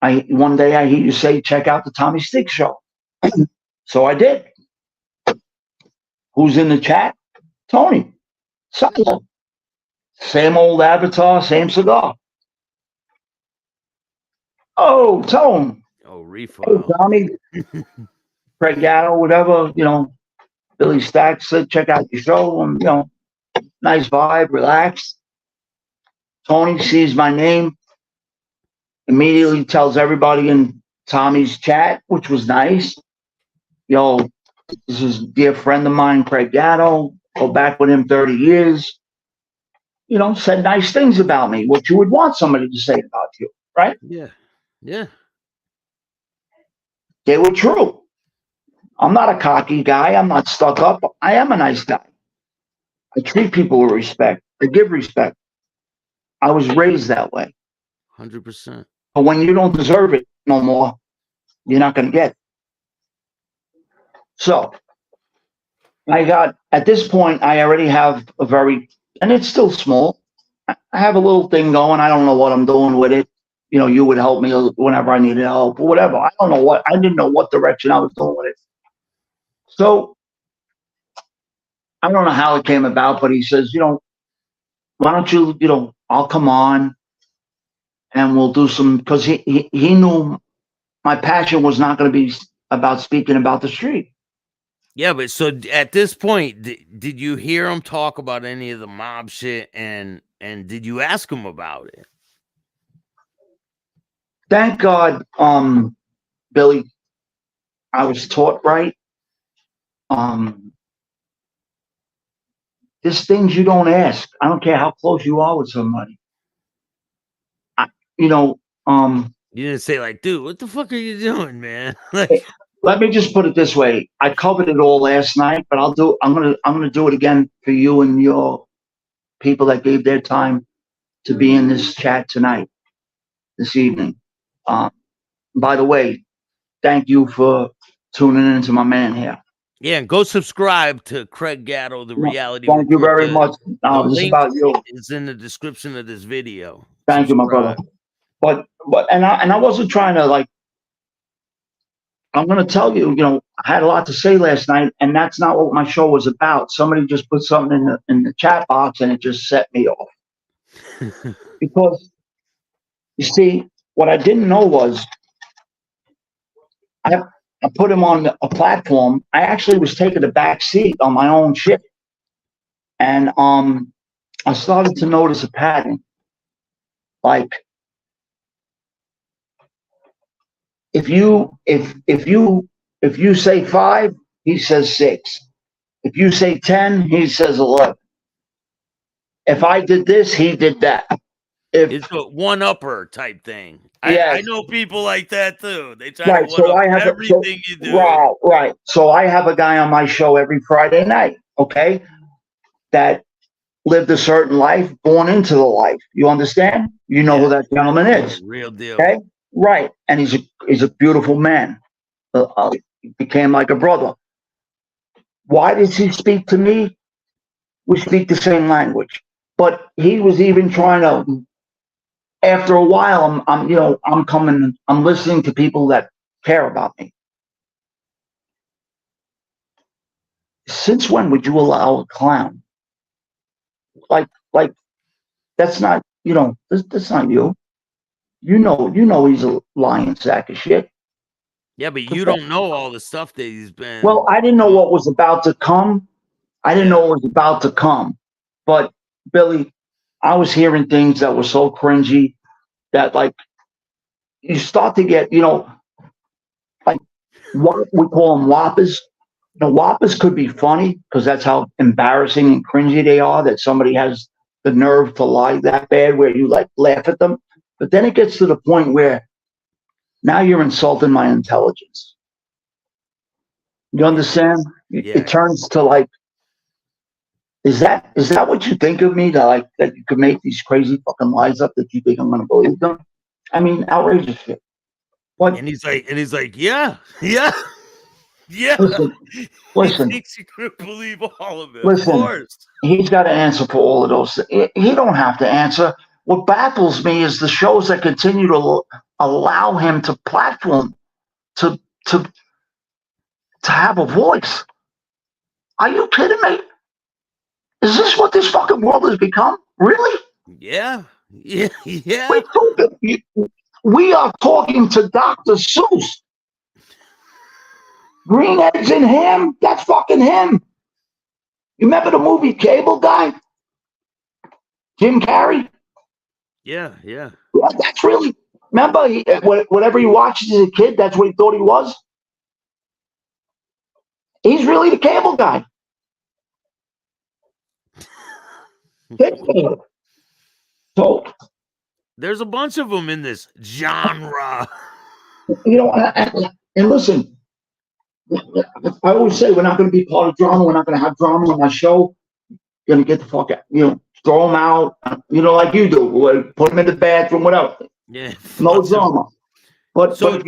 one day I hear you say, check out the Tommy Stick show. So I did. Who's in the chat? Tony. Silo. Same old avatar, same cigar. Oh, Tone. Oh, refile. Oh, Tommy. Craig Gatto, whatever, you know, Billy Staxx said, check out your show. And, you know, nice vibe, relaxed. Tony sees my name, immediately tells everybody in Tommy's chat, which was nice. Yo, this is a dear friend of mine, Craig Gatto. Go back with him 30 years. You know, said nice things about me, what you would want somebody to say about you, right? Yeah. Yeah. They were true. I'm not a cocky guy. I'm not stuck up. I am a nice guy. I treat people with respect. I give respect. I was raised that way. 100%. But when you don't deserve it no more, you're not going to get it. So at this point, I already have and it's still small. I have a little thing going. I don't know what I'm doing with it. You know, you would help me whenever I needed help or whatever. I didn't know what direction I was going with it. So I don't know how it came about, but he says, you know, why don't you, you know, I'll come on and we'll do some, because he knew my passion was not going to be about speaking about the street. Yeah, but so at this point, did you hear him talk about any of the mob shit, and did you ask him about it? Thank God, Billy, I was taught right. There's things you don't ask. I don't care how close you are with somebody. You didn't say like, dude, what the fuck are you doing, man? Like, let me just put it this way. I covered it all last night, but I'm gonna do it again for you and your people that gave their time to be in this chat tonight, this evening. By the way, thank you for tuning in to my man here. Yeah, and go subscribe to Craig Gatto, the reality. Thank you very much. No, this is about you. It's in the description of this video. Thank you, my brother. But I wasn't trying to, like, I'm going to tell you, you know, I had a lot to say last night, and that's not what my show was about. Somebody just put something in the chat box, and it just set me off. Because, you see, what I didn't know was I put him on a platform. I actually was taking a back seat on my own shit. And I started to notice a pattern. Like, if you say 5, he says 6. If you say 10, he says 11. If I did this, he did that. It's a one-upper type thing. I know people like that too. They try to so I have everything you do. Right. So I have a guy on my show every Friday night, okay, that lived a certain life, born into the life. You understand? You know who that gentleman is. Real deal. Okay? Right. And he's a beautiful man. He became like a brother. Why does he speak to me? We speak the same language. But he was even trying to, after a while, I'm listening to people that care about me. Since when would you allow a clown? Like that's not, that's not you. You know he's a lying sack of shit. Yeah, but you don't know all the stuff that he's been. Well, I didn't know what was about to come. But Billy, I was hearing things that were so cringy that, like, you start to get, like, what we call them whoppers. The whoppers could be funny because that's how embarrassing and cringy they are, that somebody has the nerve to lie that bad where you, like, laugh at them. But then it gets to the point where now you're insulting my intelligence. You understand? Yeah. It turns to, like, is that what you think of me, that you could make these crazy fucking lies up that you think I'm going to believe them? I mean, outrageous shit. What? And he's like, yeah. Listen. He thinks you could believe all of it. Listen, of course. He's got to answer for all of those. He don't have to answer. What baffles me is the shows that continue to allow him to platform, to have a voice. Are you kidding me? Is this what this fucking world has become? Really? Yeah. We are talking to Dr. Seuss. Green eggs and ham? That's fucking him. You remember the movie Cable Guy? Jim Carrey? Yeah, yeah. Yeah, that's really, remember, whatever he watched as a kid, that's what he thought he was. He's really the cable guy. So, There's a bunch of them in this genre. and listen, I always say we're not going to be part of drama. We're not going to have drama on our show. You're going to get the fuck out. Throw them out. Like you do. Put them in the bathroom, whatever. Yeah. No drama. But so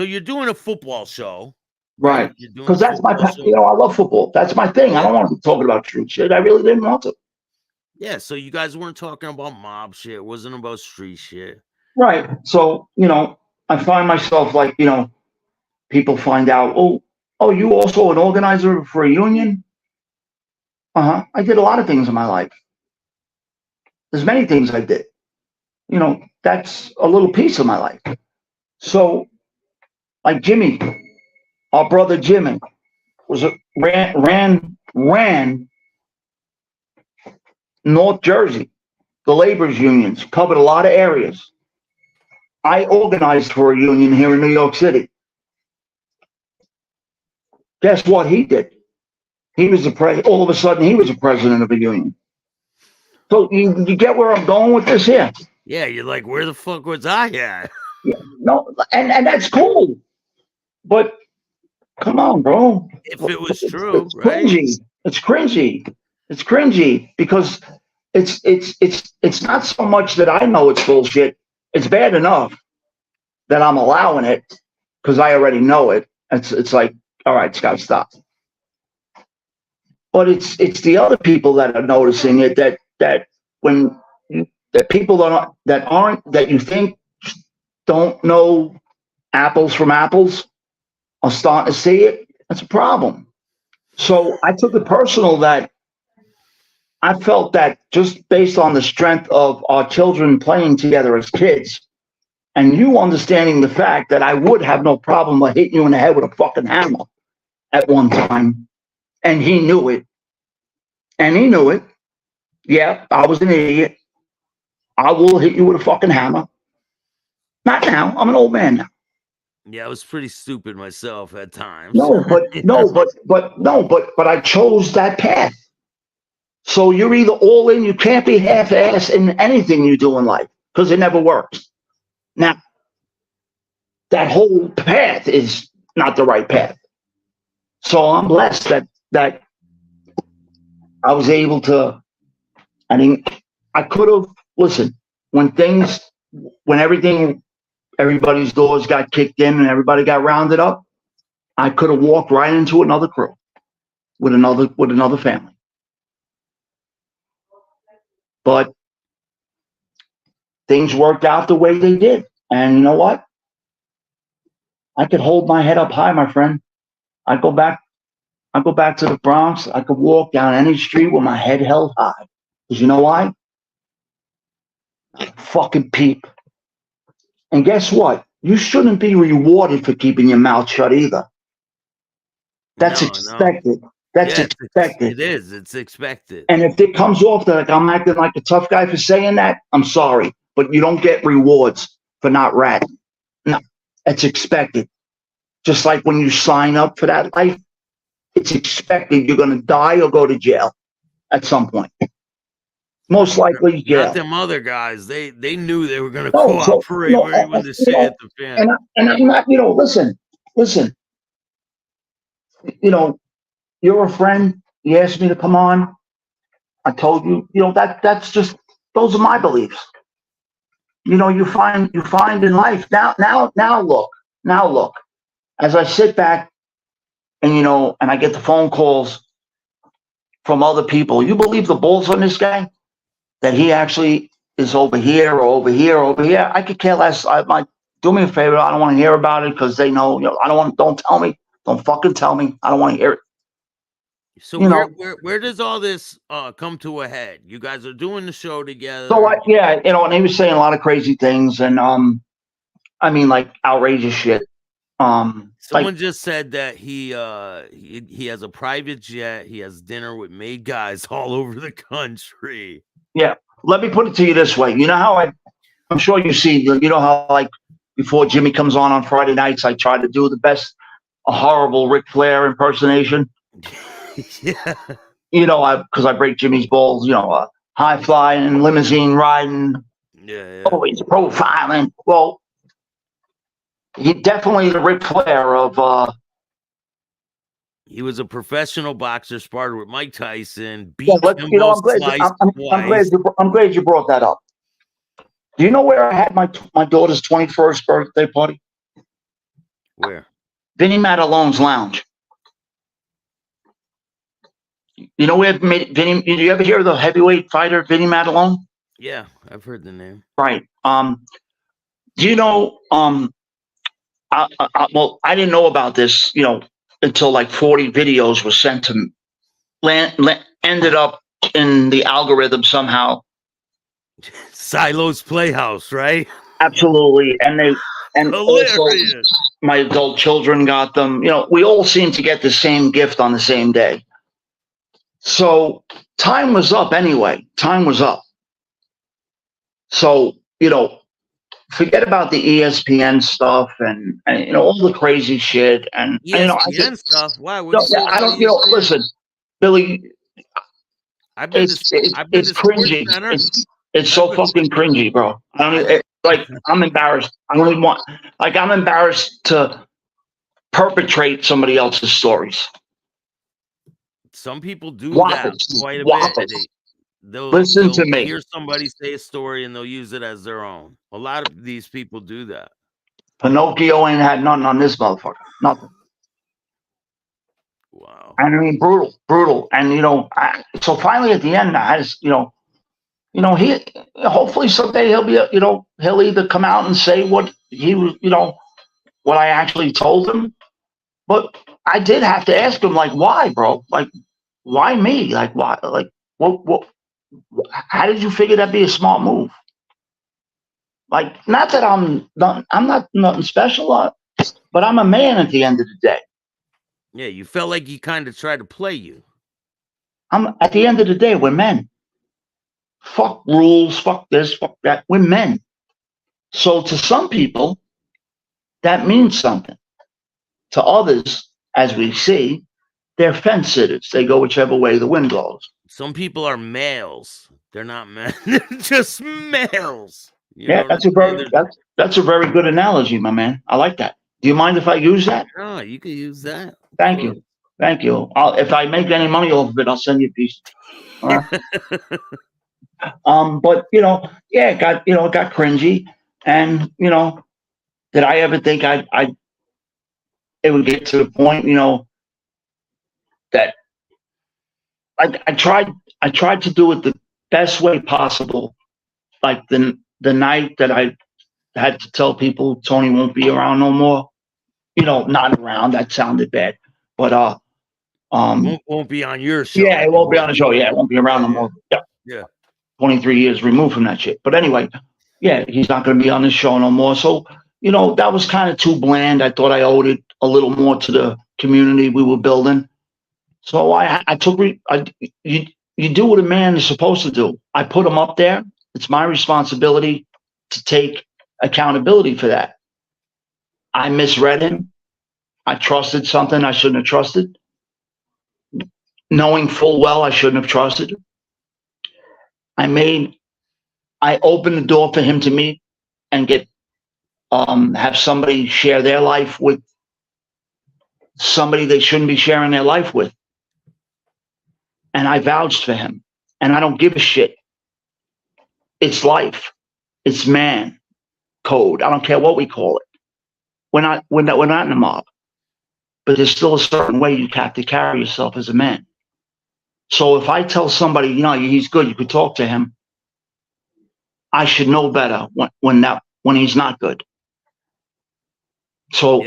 you're doing a football show, right? Because that's my, I love football. That's my thing. I don't want to be talking about street shit. I really didn't want to. Yeah. So you guys weren't talking about mob shit. It wasn't about street shit. Right. So I find myself like people find out. Oh, you also an organizer for a union? I did a lot of things in my life. There's many things I did. That's a little piece of my life. So, like Jimmy, our brother Jimmy, ran North Jersey, the labor's unions, covered a lot of areas. I organized for a union here in New York City. Guess what he did? He was the president. All of a sudden, he was the president of a union. So you get where I'm going with this here? Yeah, you're like, where the fuck was I at? Yeah, no, and that's cool. But come on, bro. If it was true, it's right? Cringy. It's cringy. It's cringy because it's not so much that I know it's bullshit. It's bad enough that I'm allowing it because I already know it. It's like, all right, it's got to stop. But it's the other people that are noticing it that when that people that you think don't know apples from apples are starting to see it. That's a problem. So I took it personal that I felt that just based on the strength of our children playing together as kids, and you understanding the fact that I would have no problem with hitting you in the head with a fucking hammer at one time, and he knew it. And he knew it. Yeah, I was an idiot. I will hit you with a fucking hammer. Not now. I'm an old man now. Yeah, I was pretty stupid myself at times. But I chose that path. So you're either all in. You can't be half-ass in anything you do in life because it never works. Now, that whole path is not the right path. So I'm blessed that I was able to. I mean, I could have listened when everybody's doors got kicked in and everybody got rounded up. I could have walked right into another crew with another family. But things worked out the way they did. And you know what? I could hold my head up high, my friend. I go back to the Bronx. I could walk down any street with my head held high. Because you know why? Fucking peep. And guess what? You shouldn't be rewarded for keeping your mouth shut either. That's expected. No. That's expected. It is. It's expected. And if it comes off that I'm acting like a tough guy for saying that, I'm sorry. But you don't get rewards for not ratting. No, it's expected. Just like when you sign up for that life, it's expected you're going to die or go to jail at some point. Most likely, jail. Not them other guys. They knew they were going to cooperate when the shit hit the fan. And I'm not, listen. You're a friend. You asked me to come on. I told you, that's just, those are my beliefs. You find in life now look, as I sit back and, and I get the phone calls from other people. You believe the balls on this guy? That he actually is over here or over here or over here. I could care less. Do me a favor. I don't want to hear about it because they know, don't tell me. Don't fucking tell me. I don't want to hear it. So where does all this come to a head? You guys are doing the show together. So and he was saying a lot of crazy things and like outrageous shit. Someone just said that he has a private jet. He has dinner with made guys all over the country. Yeah. let me put it to you this way. You know how I'm sure you see, you know how like before Jimmy comes on Friday nights, I try to do the best, a horrible Ric Flair impersonation. Yeah. You know, because I break Jimmy's balls, you know, high flying, limousine riding, Yeah. always profiling. Well, he definitely the Ric Flair of. He was a professional boxer, sparred with Mike Tyson, beat Yeah, you know, Kimbo Slice twice. I'm glad you brought that up. Do you know where I had my daughter's 21st birthday party? Where? Vinnie Matalone's Lounge. You know where Vinny? Did you ever hear of the heavyweight fighter Vinnie Matalone? Yeah, I've heard the name. Right. Do you know? Well, I didn't know about this, you know, until like 40 videos were sent to me. Ended up in the algorithm somehow. Silo's Playhouse, right? Absolutely, and also my adult children got them. You know, we all seem to get the same gift on the same day. So time was up anyway. Time was up. So, you know, forget about the ESPN stuff and you know, all the crazy shit and ESPN stuff. Why? I don't. You know, listen, Billy. I've been It's cringy. It's so fucking cringy, bro. Like I'm embarrassed. I don't even want. Like I'm embarrassed to perpetrate somebody else's stories. Some people do that quite a bit. They'll to me. Hear somebody say a story and they'll use it as their own. A lot of these people do that. Pinocchio ain't had nothing on this motherfucker. Nothing. Wow. I mean, brutal. And you know, so finally at the end, I just, you know, he hopefully someday he'll be, you know, he'll either come out and say what he was, you know, what I actually told him. But I did have to ask him, like, why, bro? Like, why me? Like, why? Like, what? How did you figure that'd be a smart move? Like, not that I'm not nothing special, but I'm a man at the end of the day. Yeah, you felt like he kind of tried to play you. I'm at the end of the day, we're men. Fuck rules, fuck this, fuck that. We're men. So to some people, that means something. To others, as we see, they're fence sitters. They go whichever way the wind blows. Some people are males. They're not men. They're just males. Yeah, that's a very good analogy, my man. I like that. Do you mind if I use that? Oh, you can use that. Thank you. If I make any money off of it, I'll send you a piece. All right. But you know, yeah, it got cringy, and you know, did I ever think it would get to the point, you know, that I tried to do it the best way possible, like the night that I had to tell people Tony won't be around no more. You know, not around. That sounded bad, but won't be on your show. Yeah, it won't be on the show. Yeah, it won't be around no more. Yeah. 23 years removed from that shit. But anyway, yeah, he's not going to be on this show no more. So, you know, that was kind of too bland. I thought I owed it a little more to the community we were building. So you do what a man is supposed to do. I put him up there. It's my responsibility to take accountability for that. I misread him. I trusted something I shouldn't have trusted. Knowing full well I shouldn't have trusted. I opened the door for him to meet and get have somebody share their life with somebody they shouldn't be sharing their life with. And I vouched for him. And I don't give a shit. It's life. It's man code. I don't care what we call it. We're not in a mob. But there's still a certain way you have to carry yourself as a man. So if I tell somebody, you know, he's good, you could talk to him, I should know better when he's not good. So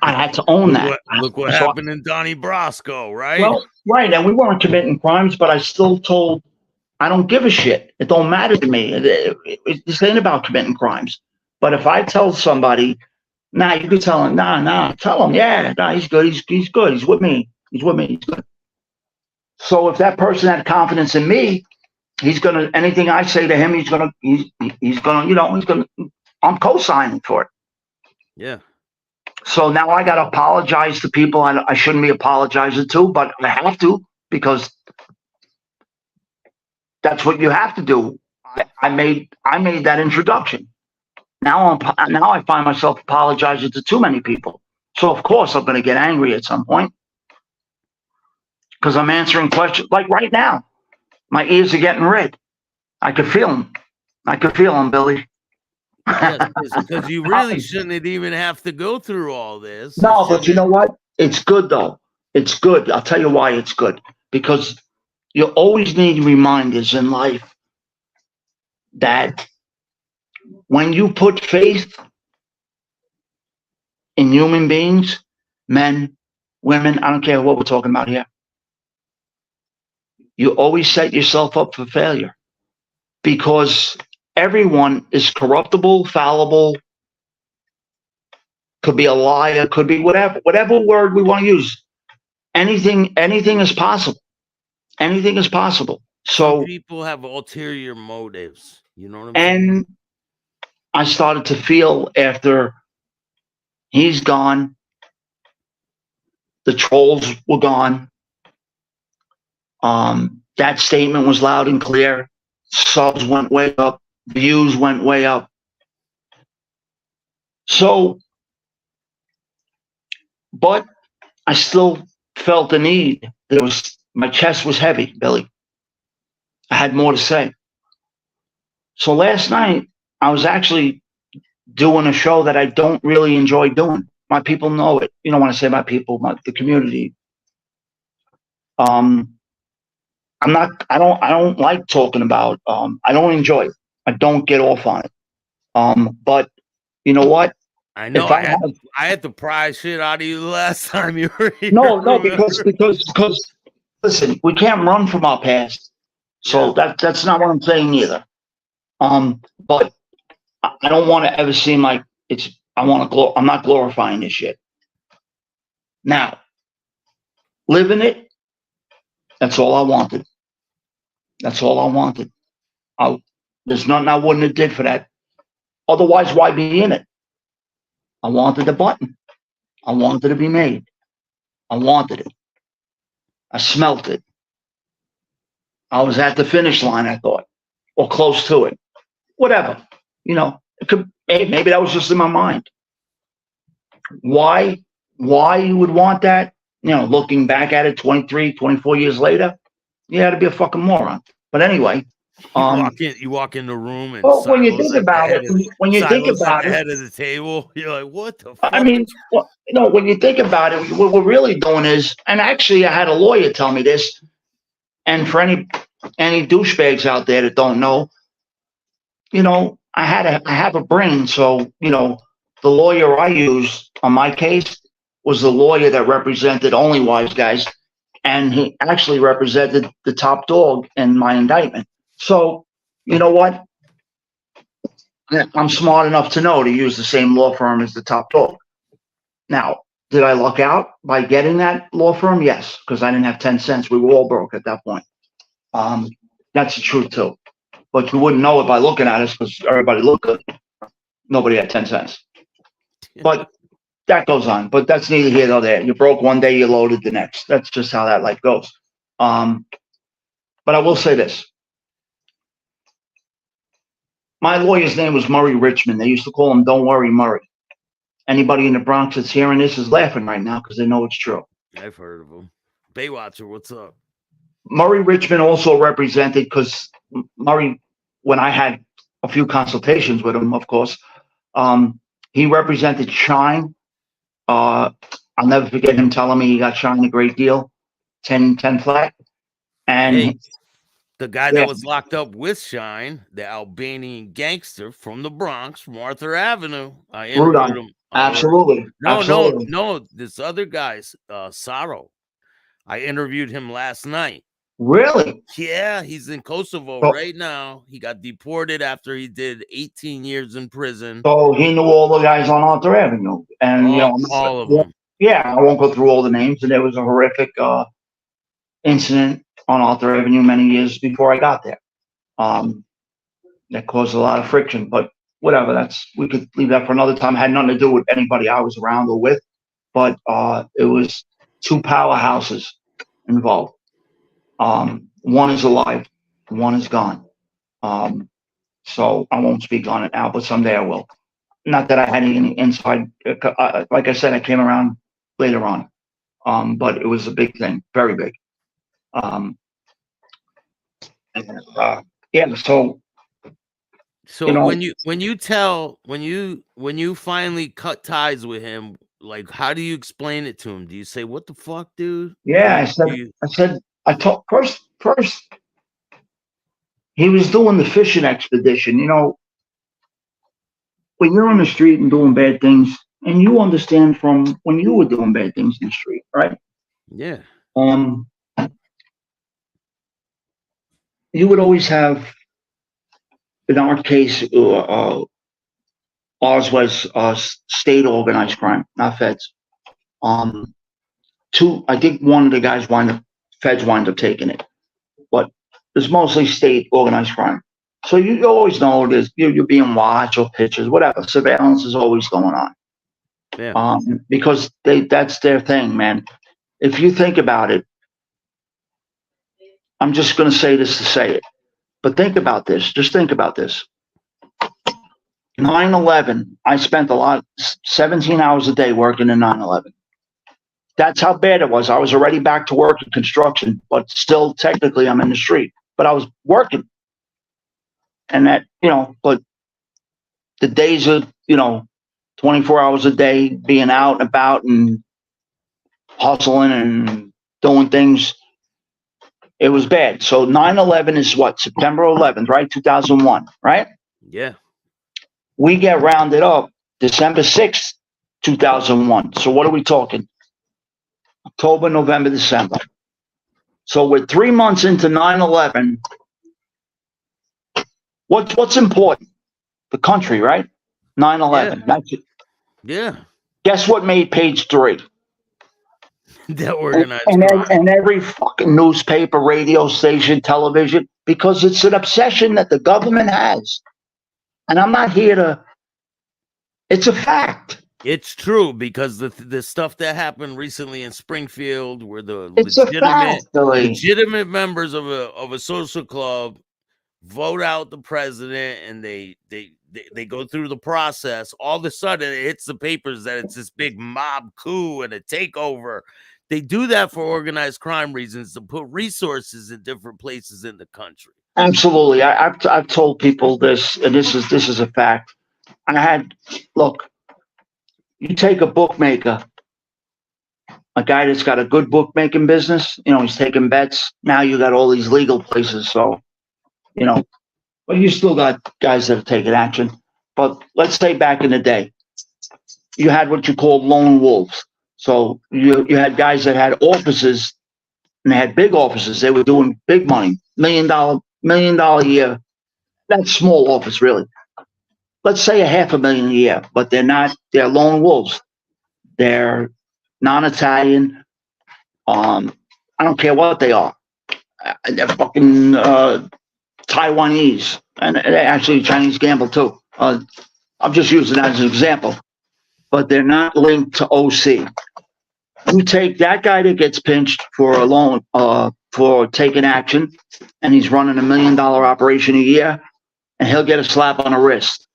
I had to own that. Look what happened in Donnie Brasco, right? Well, right, and we weren't committing crimes, but I still told, I don't give a shit. It don't matter to me. This ain't about committing crimes. But if I tell somebody, nah, you could tell him, nah, tell him, yeah, nah, he's good, he's good, he's with me, he's good. So if that person had confidence in me, he's gonna, anything I say to him, he's gonna, I'm co-signing for it. Yeah. So now I got to apologize to people I shouldn't be apologizing to, but I have to, because that's what you have to do. I made that introduction. Now I find myself apologizing to too many people. So of course I'm going to get angry at some point, because I'm answering questions. Like right now, my ears are getting red. I could feel them. Billy. Because you really shouldn't even have to go through all this. No, but you know what? It's good though. It's good. I'll tell you why it's good. Because you always need reminders in life that when you put faith in human beings, men, women, I don't care what we're talking about here, you always set yourself up for failure, because everyone is corruptible, fallible, could be a liar, could be whatever word we want to use. Anything is possible. Anything is possible. So some people have ulterior motives. You know what I'm saying? And I started to feel, after he's gone, the trolls were gone. That statement was loud and clear. Subs went way up. Views went way up. So, but I still felt the need. My chest was heavy, Billy. I had more to say. So last night, I was actually doing a show that I don't really enjoy doing. My people know it. You don't want to say my people, the community. I don't like talking about, I don't enjoy it. I don't get off on it. But you know what? I know I had to pry shit out of you the last time you were here. No, because listen, we can't run from our past. So that's not what I'm saying either. But I don't want to ever seem like I'm not glorifying this shit. Now, living it, that's all I wanted. That's all I wanted. There's nothing I wouldn't have did for that. Otherwise, why be in it? I wanted the button. I wanted it to be made. I wanted it. I smelt it. I was at the finish line, I thought, or close to it. Whatever. It could, maybe that was just in my mind. Why you would want that? Looking back at it 23, 24 years later, you had to be a fucking moron. But anyway, you walk in the room and when you think about it, head of the table, you're like, what the fuck? I mean, when you think about it, what we're really doing is, and actually I had a lawyer tell me this, and for any douchebags out there that don't know, I have a brain. So, the lawyer I used on my case was the lawyer that represented Only Wise Guys, and he actually represented the top dog in my indictment. So, you know what? I'm smart enough to know to use the same law firm as the top dog. Now, did I luck out by getting that law firm? Yes, because I didn't have 10 cents. We were all broke at that point. That's the truth too. But you wouldn't know it by looking at us, because everybody looked good. Nobody had 10 cents. But that goes on. But that's neither here nor there. You broke one day, you loaded the next. That's just how that life goes. But I will say this. My lawyer's name was Murray Richmond. They used to call him Don't Worry Murray. Anybody in the Bronx that's hearing this is laughing right now because they know it's true. I've heard of him. Baywatcher, what's up? Murray Richmond also represented, because Murray, when I had a few consultations with him, of course, he represented Shine. I'll never forget him telling me he got Shine a great deal, 10 flat. And the guy that was locked up with Shine, the Albanian gangster from the Bronx, from Arthur Avenue. I interviewed him. Absolutely. No. This other guy's Sorrow. I interviewed him last night. Really? Yeah, he's in Kosovo right now. He got deported after he did 18 years in prison. So he knew all the guys on Arthur Avenue, and all of them. Yeah, I won't go through all the names. And there was a horrific incident on Arthur Avenue many years before I got there. That caused a lot of friction, but whatever. We could leave that for another time. It had nothing to do with anybody I was around or with, but it was two powerhouses involved. One is alive, one is gone. So I won't speak on it now, but someday I will. Not that I had any inside. Like I said, I came around later on, but it was a big thing, very big. Yeah. So when you finally cut ties with him, like, how do you explain it to him? Do you say, "What the fuck, dude"? Yeah, I told first he was doing the fishing expedition. When you're on the street and doing bad things, and you understand from when you were doing bad things in the street, right? Yeah. You would always have, in our case, ours was state organized crime, not feds. I think one of the guys feds wind up taking it, but it's mostly state organized crime. So you always know you're being watched or pictures, whatever. Surveillance is always going on. Yeah. Because that's their thing, man. If you think about it, I'm just going to say this to say it, but think about this. Just think about this. 9/11, I spent 17 hours a day working in 9/11. That's how bad it was. I was already back to work in construction, but still technically I'm in the street, but I was working. And that, but the days of, 24 hours a day being out and about and hustling and doing things, it was bad. So 9/11 is what? September 11th, right? 2001, right? Yeah. We get rounded up December 6th, 2001. So what are we talking? October, November, December. So we're 3 months into 9/11. What's important? The country, right? 9/11. Yeah. That's it. Yeah. Guess what made page 3? That organized and every fucking newspaper, radio station, television, because it's an obsession that the government has. And I'm not here to. It's a fact. It's true, because the stuff that happened recently in Springfield, where the It's legitimate members of a social club vote out the president, and they go through the process. All of a sudden, it hits the papers that it's this big mob coup and a takeover. They do that for organized crime reasons, to put resources in different places in the country. Absolutely, I've told people this, and this is a fact. Look. You take a bookmaker, a guy that's got a good bookmaking business, he's taking bets. Now you got all these legal places. So, but you still got guys that are taking action. But let's say back in the day, you had what you called lone wolves. So you had guys that had offices, and they had big offices. They were doing big money, $1 million a year. That's small office, really. Let's say $500,000 a year, but they're lone wolves. They're non-Italian. I don't care what they are. They're fucking Taiwanese, and actually Chinese gamble too. I'm just using that as an example, but they're not linked to OC. You take that guy that gets pinched for a loan, for taking action, and he's running $1 million operation a year, and he'll get a slap on the wrist.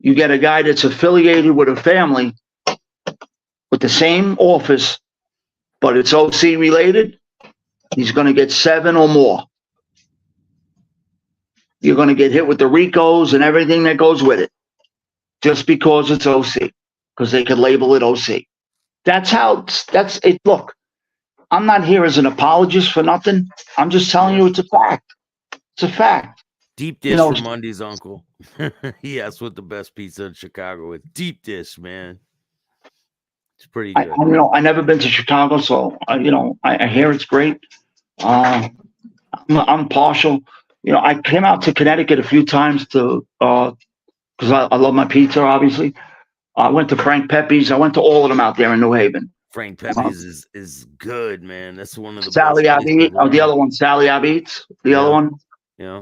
You get a guy that's affiliated with a family with the same office, but it's OC related, he's going to get 7 or more. You're going to get hit with the RICOs and everything that goes with it, just because it's OC, because they could label it OC. That's it. Look, I'm not here as an apologist for nothing. I'm just telling you it's a fact. It's a fact. Deep dish from Mundy's uncle. He asked what the best pizza in Chicago is. Deep dish, man. It's pretty good. I never been to Chicago, so I hear it's great. I'm partial. I came out to Connecticut a few times because I love my pizza, obviously. I went to Frank Pepe's. I went to all of them out there in New Haven. Frank Pepe's is good, man. That's one of the Sally Abbeat. The other one, Sally Abbeat. The other one. Yeah.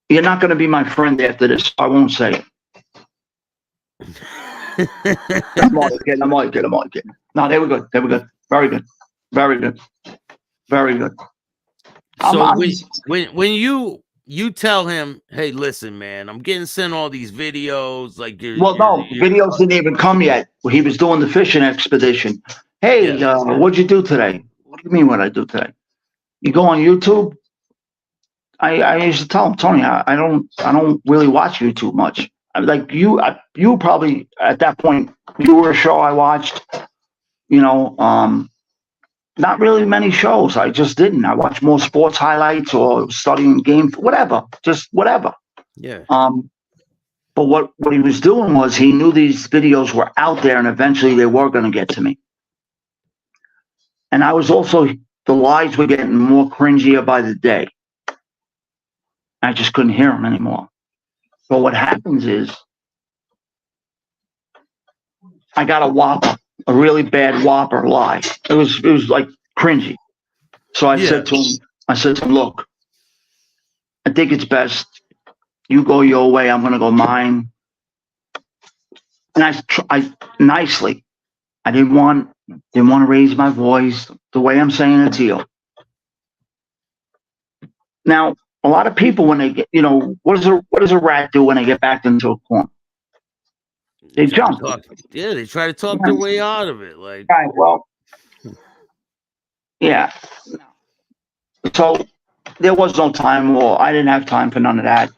You're not going to be my friend after this. I won't say it. I'm only kidding. No, they were good. Very good. Very good. Very good. So when you tell him, hey, listen, man, I'm getting sent all these videos. Like, videos didn't even come yet. He was doing the fishing expedition. Hey, what'd you do today? What do you mean what I do today? You go on YouTube? I used to tell him, Tony, I don't really watch YouTube much. Like you probably at that point, you were a show I watched, not really many shows. I just didn't. I watched more sports highlights or studying game, whatever, just whatever. Yeah. But what he was doing was he knew these videos were out there and eventually they were going to get to me. And I was also, the lies were getting more cringier by the day. I just couldn't hear them anymore. So what happens is I got a whopper, a really bad whopper lie. It was like cringy. So I said to him, look, I think it's best you go your way. I'm going to go mine. And I nicely, I didn't want to raise my voice the way I'm saying it to you. Now, a lot of people, when they get, what does a rat do when they get backed into a corner? They jump. They try to talk their way out of it. Like, right, well, yeah. So there was no time, or I didn't have time for none of that.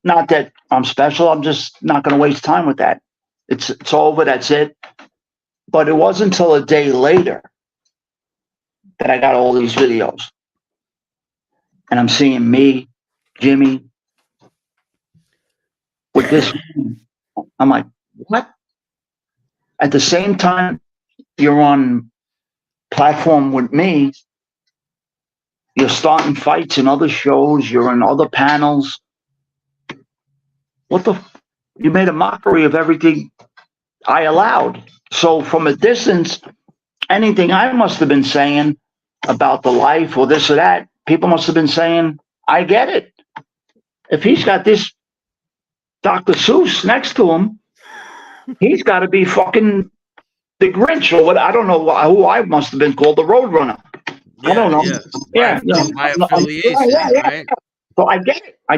Not that I'm special. I'm just not going to waste time with that. It's over. That's it. But it wasn't until a day later that I got all these videos. And I'm seeing me, Jimmy, with this. I'm like, what? At the same time, you're on platform with me. You're starting fights in other shows. You're in other panels. You made a mockery of everything I allowed. So from a distance, anything I must have been saying about the life or this or that, people must have been saying, I get it. If he's got this Dr. Seuss next to him, he's got to be fucking the Grinch or what? I don't know who I must have been called, the Roadrunner. I don't know. Yeah. My affiliation, right? So I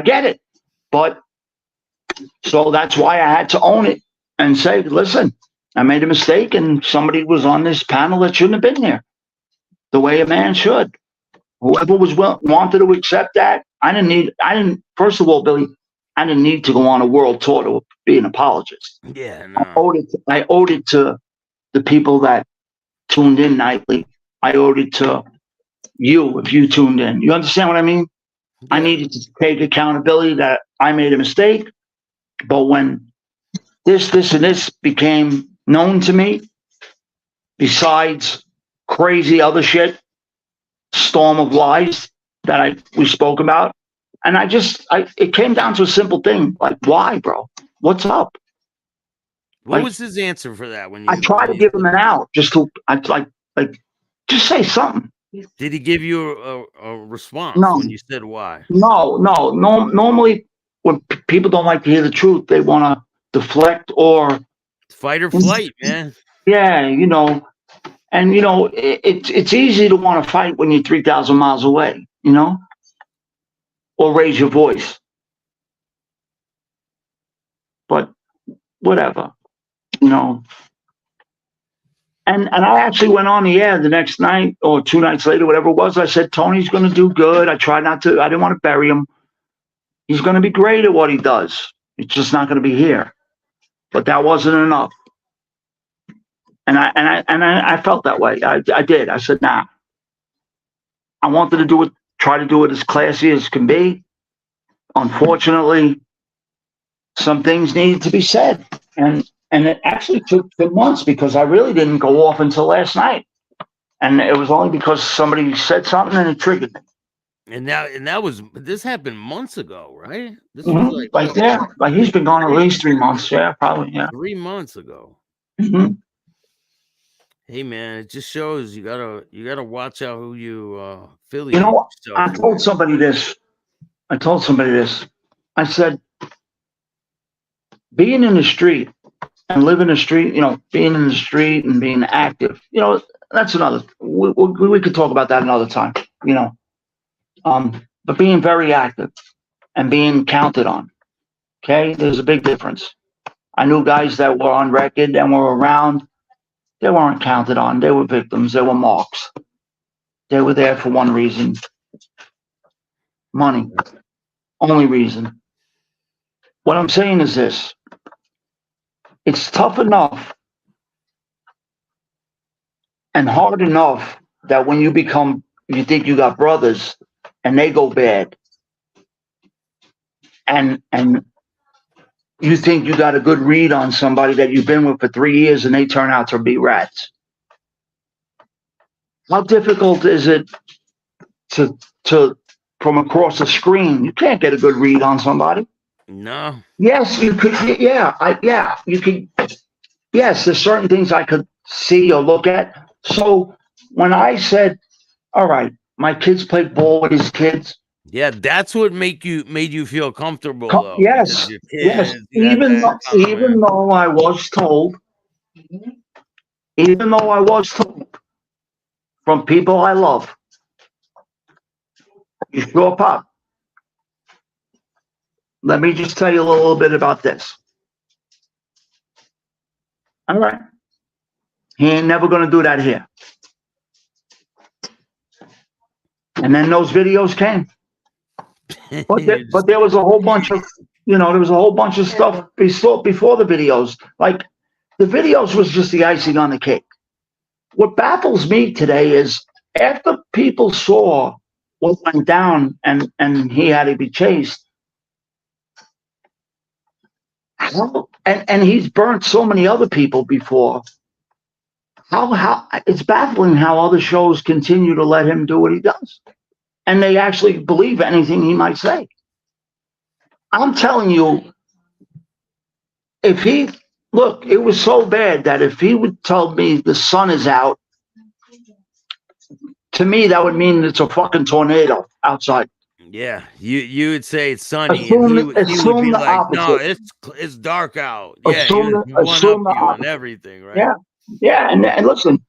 get it. But so that's why I had to own it and say, listen, I made a mistake and somebody was on this panel that shouldn't have been there the way a man should. Whoever wanted to accept that, first of all, Billy, I didn't need to go on a world tour to be an apologist. Yeah, no. I owed it to the people that tuned in nightly. I owed it to you if you tuned in. You understand what I mean? Yeah. I needed to take accountability that I made a mistake. But when this, and this became known to me, besides crazy other shit, storm of lies that we spoke about, and it came down to a simple thing, like, why, bro? What's up? What was his answer for that? I tried to give him an out, just say something. Did he give you a response when you said why? No. Normally, when people don't like to hear the truth, they want to deflect or fight or flight, man. Yeah, and it's easy to want to fight when you're 3,000 miles away, or raise your voice. But whatever, And I actually went on the air the next night or 2 nights later, whatever it was. I said, Tony's going to do good. I didn't want to bury him. He's going to be great at what he does. It's just not going to be here. But that wasn't enough. And I felt that way. I did. I said, nah. I wanted to try to do it as classy as can be. Unfortunately, some things needed to be said. And it actually took months because I really didn't go off until last night. And it was only because somebody said something and it triggered me. And this happened months ago, right? This was like he's been gone at least 3 months. Yeah, probably. Yeah. 3 months ago. Mm-hmm. Hey man, it just shows you gotta watch out who you affiliate. I told somebody this. I said, being in the street and living the street, being in the street and being active, that's another. We could talk about that another time, but being very active and being counted on. Okay, there's a big difference. I knew guys that were on record and were around. They weren't counted on. They were victims. They were marks. They were there for one reason: money. Only reason. What I'm saying is this: it's tough enough and hard enough that when you think you got brothers and they go bad, and you think you got a good read on somebody that you've been with for 3 years and they turn out to be rats. How difficult is it to from across the screen? You can't get a good read on somebody. No. Yes, you could. Yeah, you could. Yes, there's certain things I could see or look at. So when I said, all right, my kids played ball with his kids. Yeah, that's what made you feel comfortable though. Yes, yes. Even though I was told from people I love, you sure, Pop? Let me just tell you a little bit about this. All right. He ain't never going to do that here. And then those videos came. But there was a whole bunch of, stuff before the videos. Like, the videos was just the icing on the cake. What baffles me today is after people saw what went down and he had to be chased, and he's burnt so many other people before. How it's baffling how other shows continue to let him do what he does, and they actually believe anything he might say. I'm telling you, it was so bad that if he would tell me the sun is out, to me that would mean it's a fucking tornado outside. Yeah, you would say it's sunny, Assume and he would be like, opposite. "No, it's dark out." Yeah, assume you on everything, right? Yeah, and listen,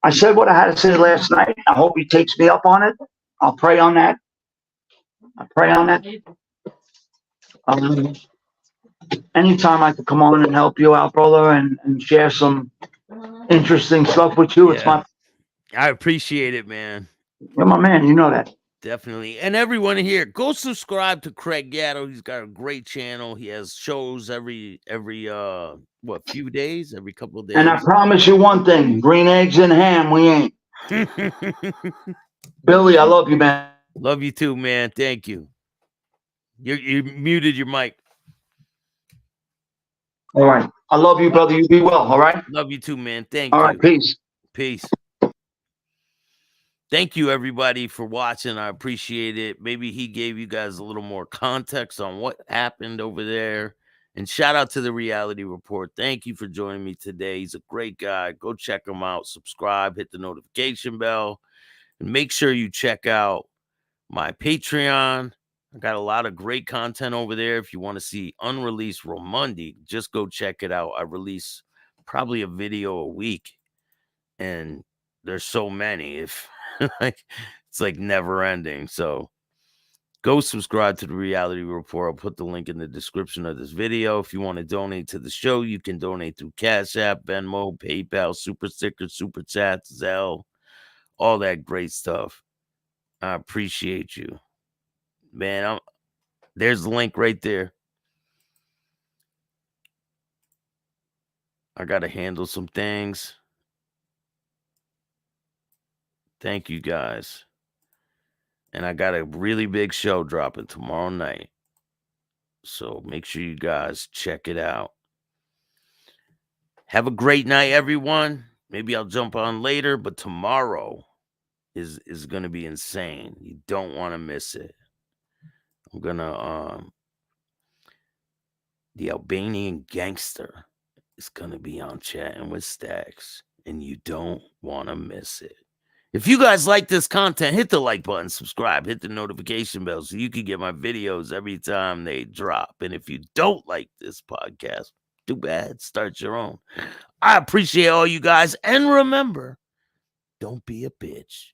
I said what I had to say last night. I hope he takes me up on it. I'll pray on that. Anytime I could come on and help you out, brother, and share some interesting stuff with you, I appreciate it, man. You're my man. You know that. Definitely. And everyone here, go subscribe to Craig Gatto. He's got a great channel. He has shows every few days, every couple of days. And I promise you one thing: green eggs and ham, we ain't. Billy, I love you, man. Love you too, man. Thank you. You muted your mic. All right. I love you, brother. You be well. All right. Love you too, man. Thank you. All right. Peace. Peace. Thank you, everybody, for watching. I appreciate it. Maybe he gave you guys a little more context on what happened over there. And shout out to the Reality Report. Thank you for joining me today. He's a great guy. Go check him out. Subscribe. Hit the notification bell. And make sure you check out my Patreon. I got a lot of great content over there. If you want to see unreleased Romundi, just go check it out. I release probably a video a week. And there's so many. It's like never ending. So go subscribe to the Reality Report. I'll put the link in the description of this video. If you want to donate to the show, you can donate through Cash App, Venmo, PayPal, Super Stickers, Super Chats, Zelle, all that great stuff. I appreciate you, man. There's the link right there. I got to handle some things. Thank you guys. And I got a really big show dropping tomorrow night. So make sure you guys check it out. Have a great night, everyone. Maybe I'll jump on later, but tomorrow is going to be insane. You don't want to miss it. I'm going to, the Albanian gangster is going to be on Chatting with Staxx, and you don't want to miss it. If you guys like this content, hit the like button, subscribe, hit the notification bell so you can get my videos every time they drop. And if you don't like this podcast, too bad. Start your own. I appreciate all you guys. And remember, don't be a bitch.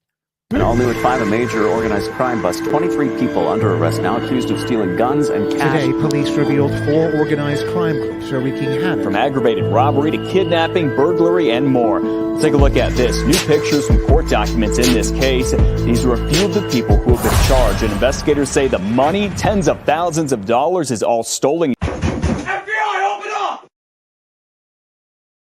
And all new at 5, a major organized crime bust. 23 people under arrest now accused of stealing guns and cash. Today, police revealed 4 organized crime groups are wreaking havoc. From aggravated robbery to kidnapping, burglary, and more. Let's take a look at this. New pictures from court documents in this case. These are a few of the people who have been charged, and investigators say the money, tens of thousands of dollars, is all stolen.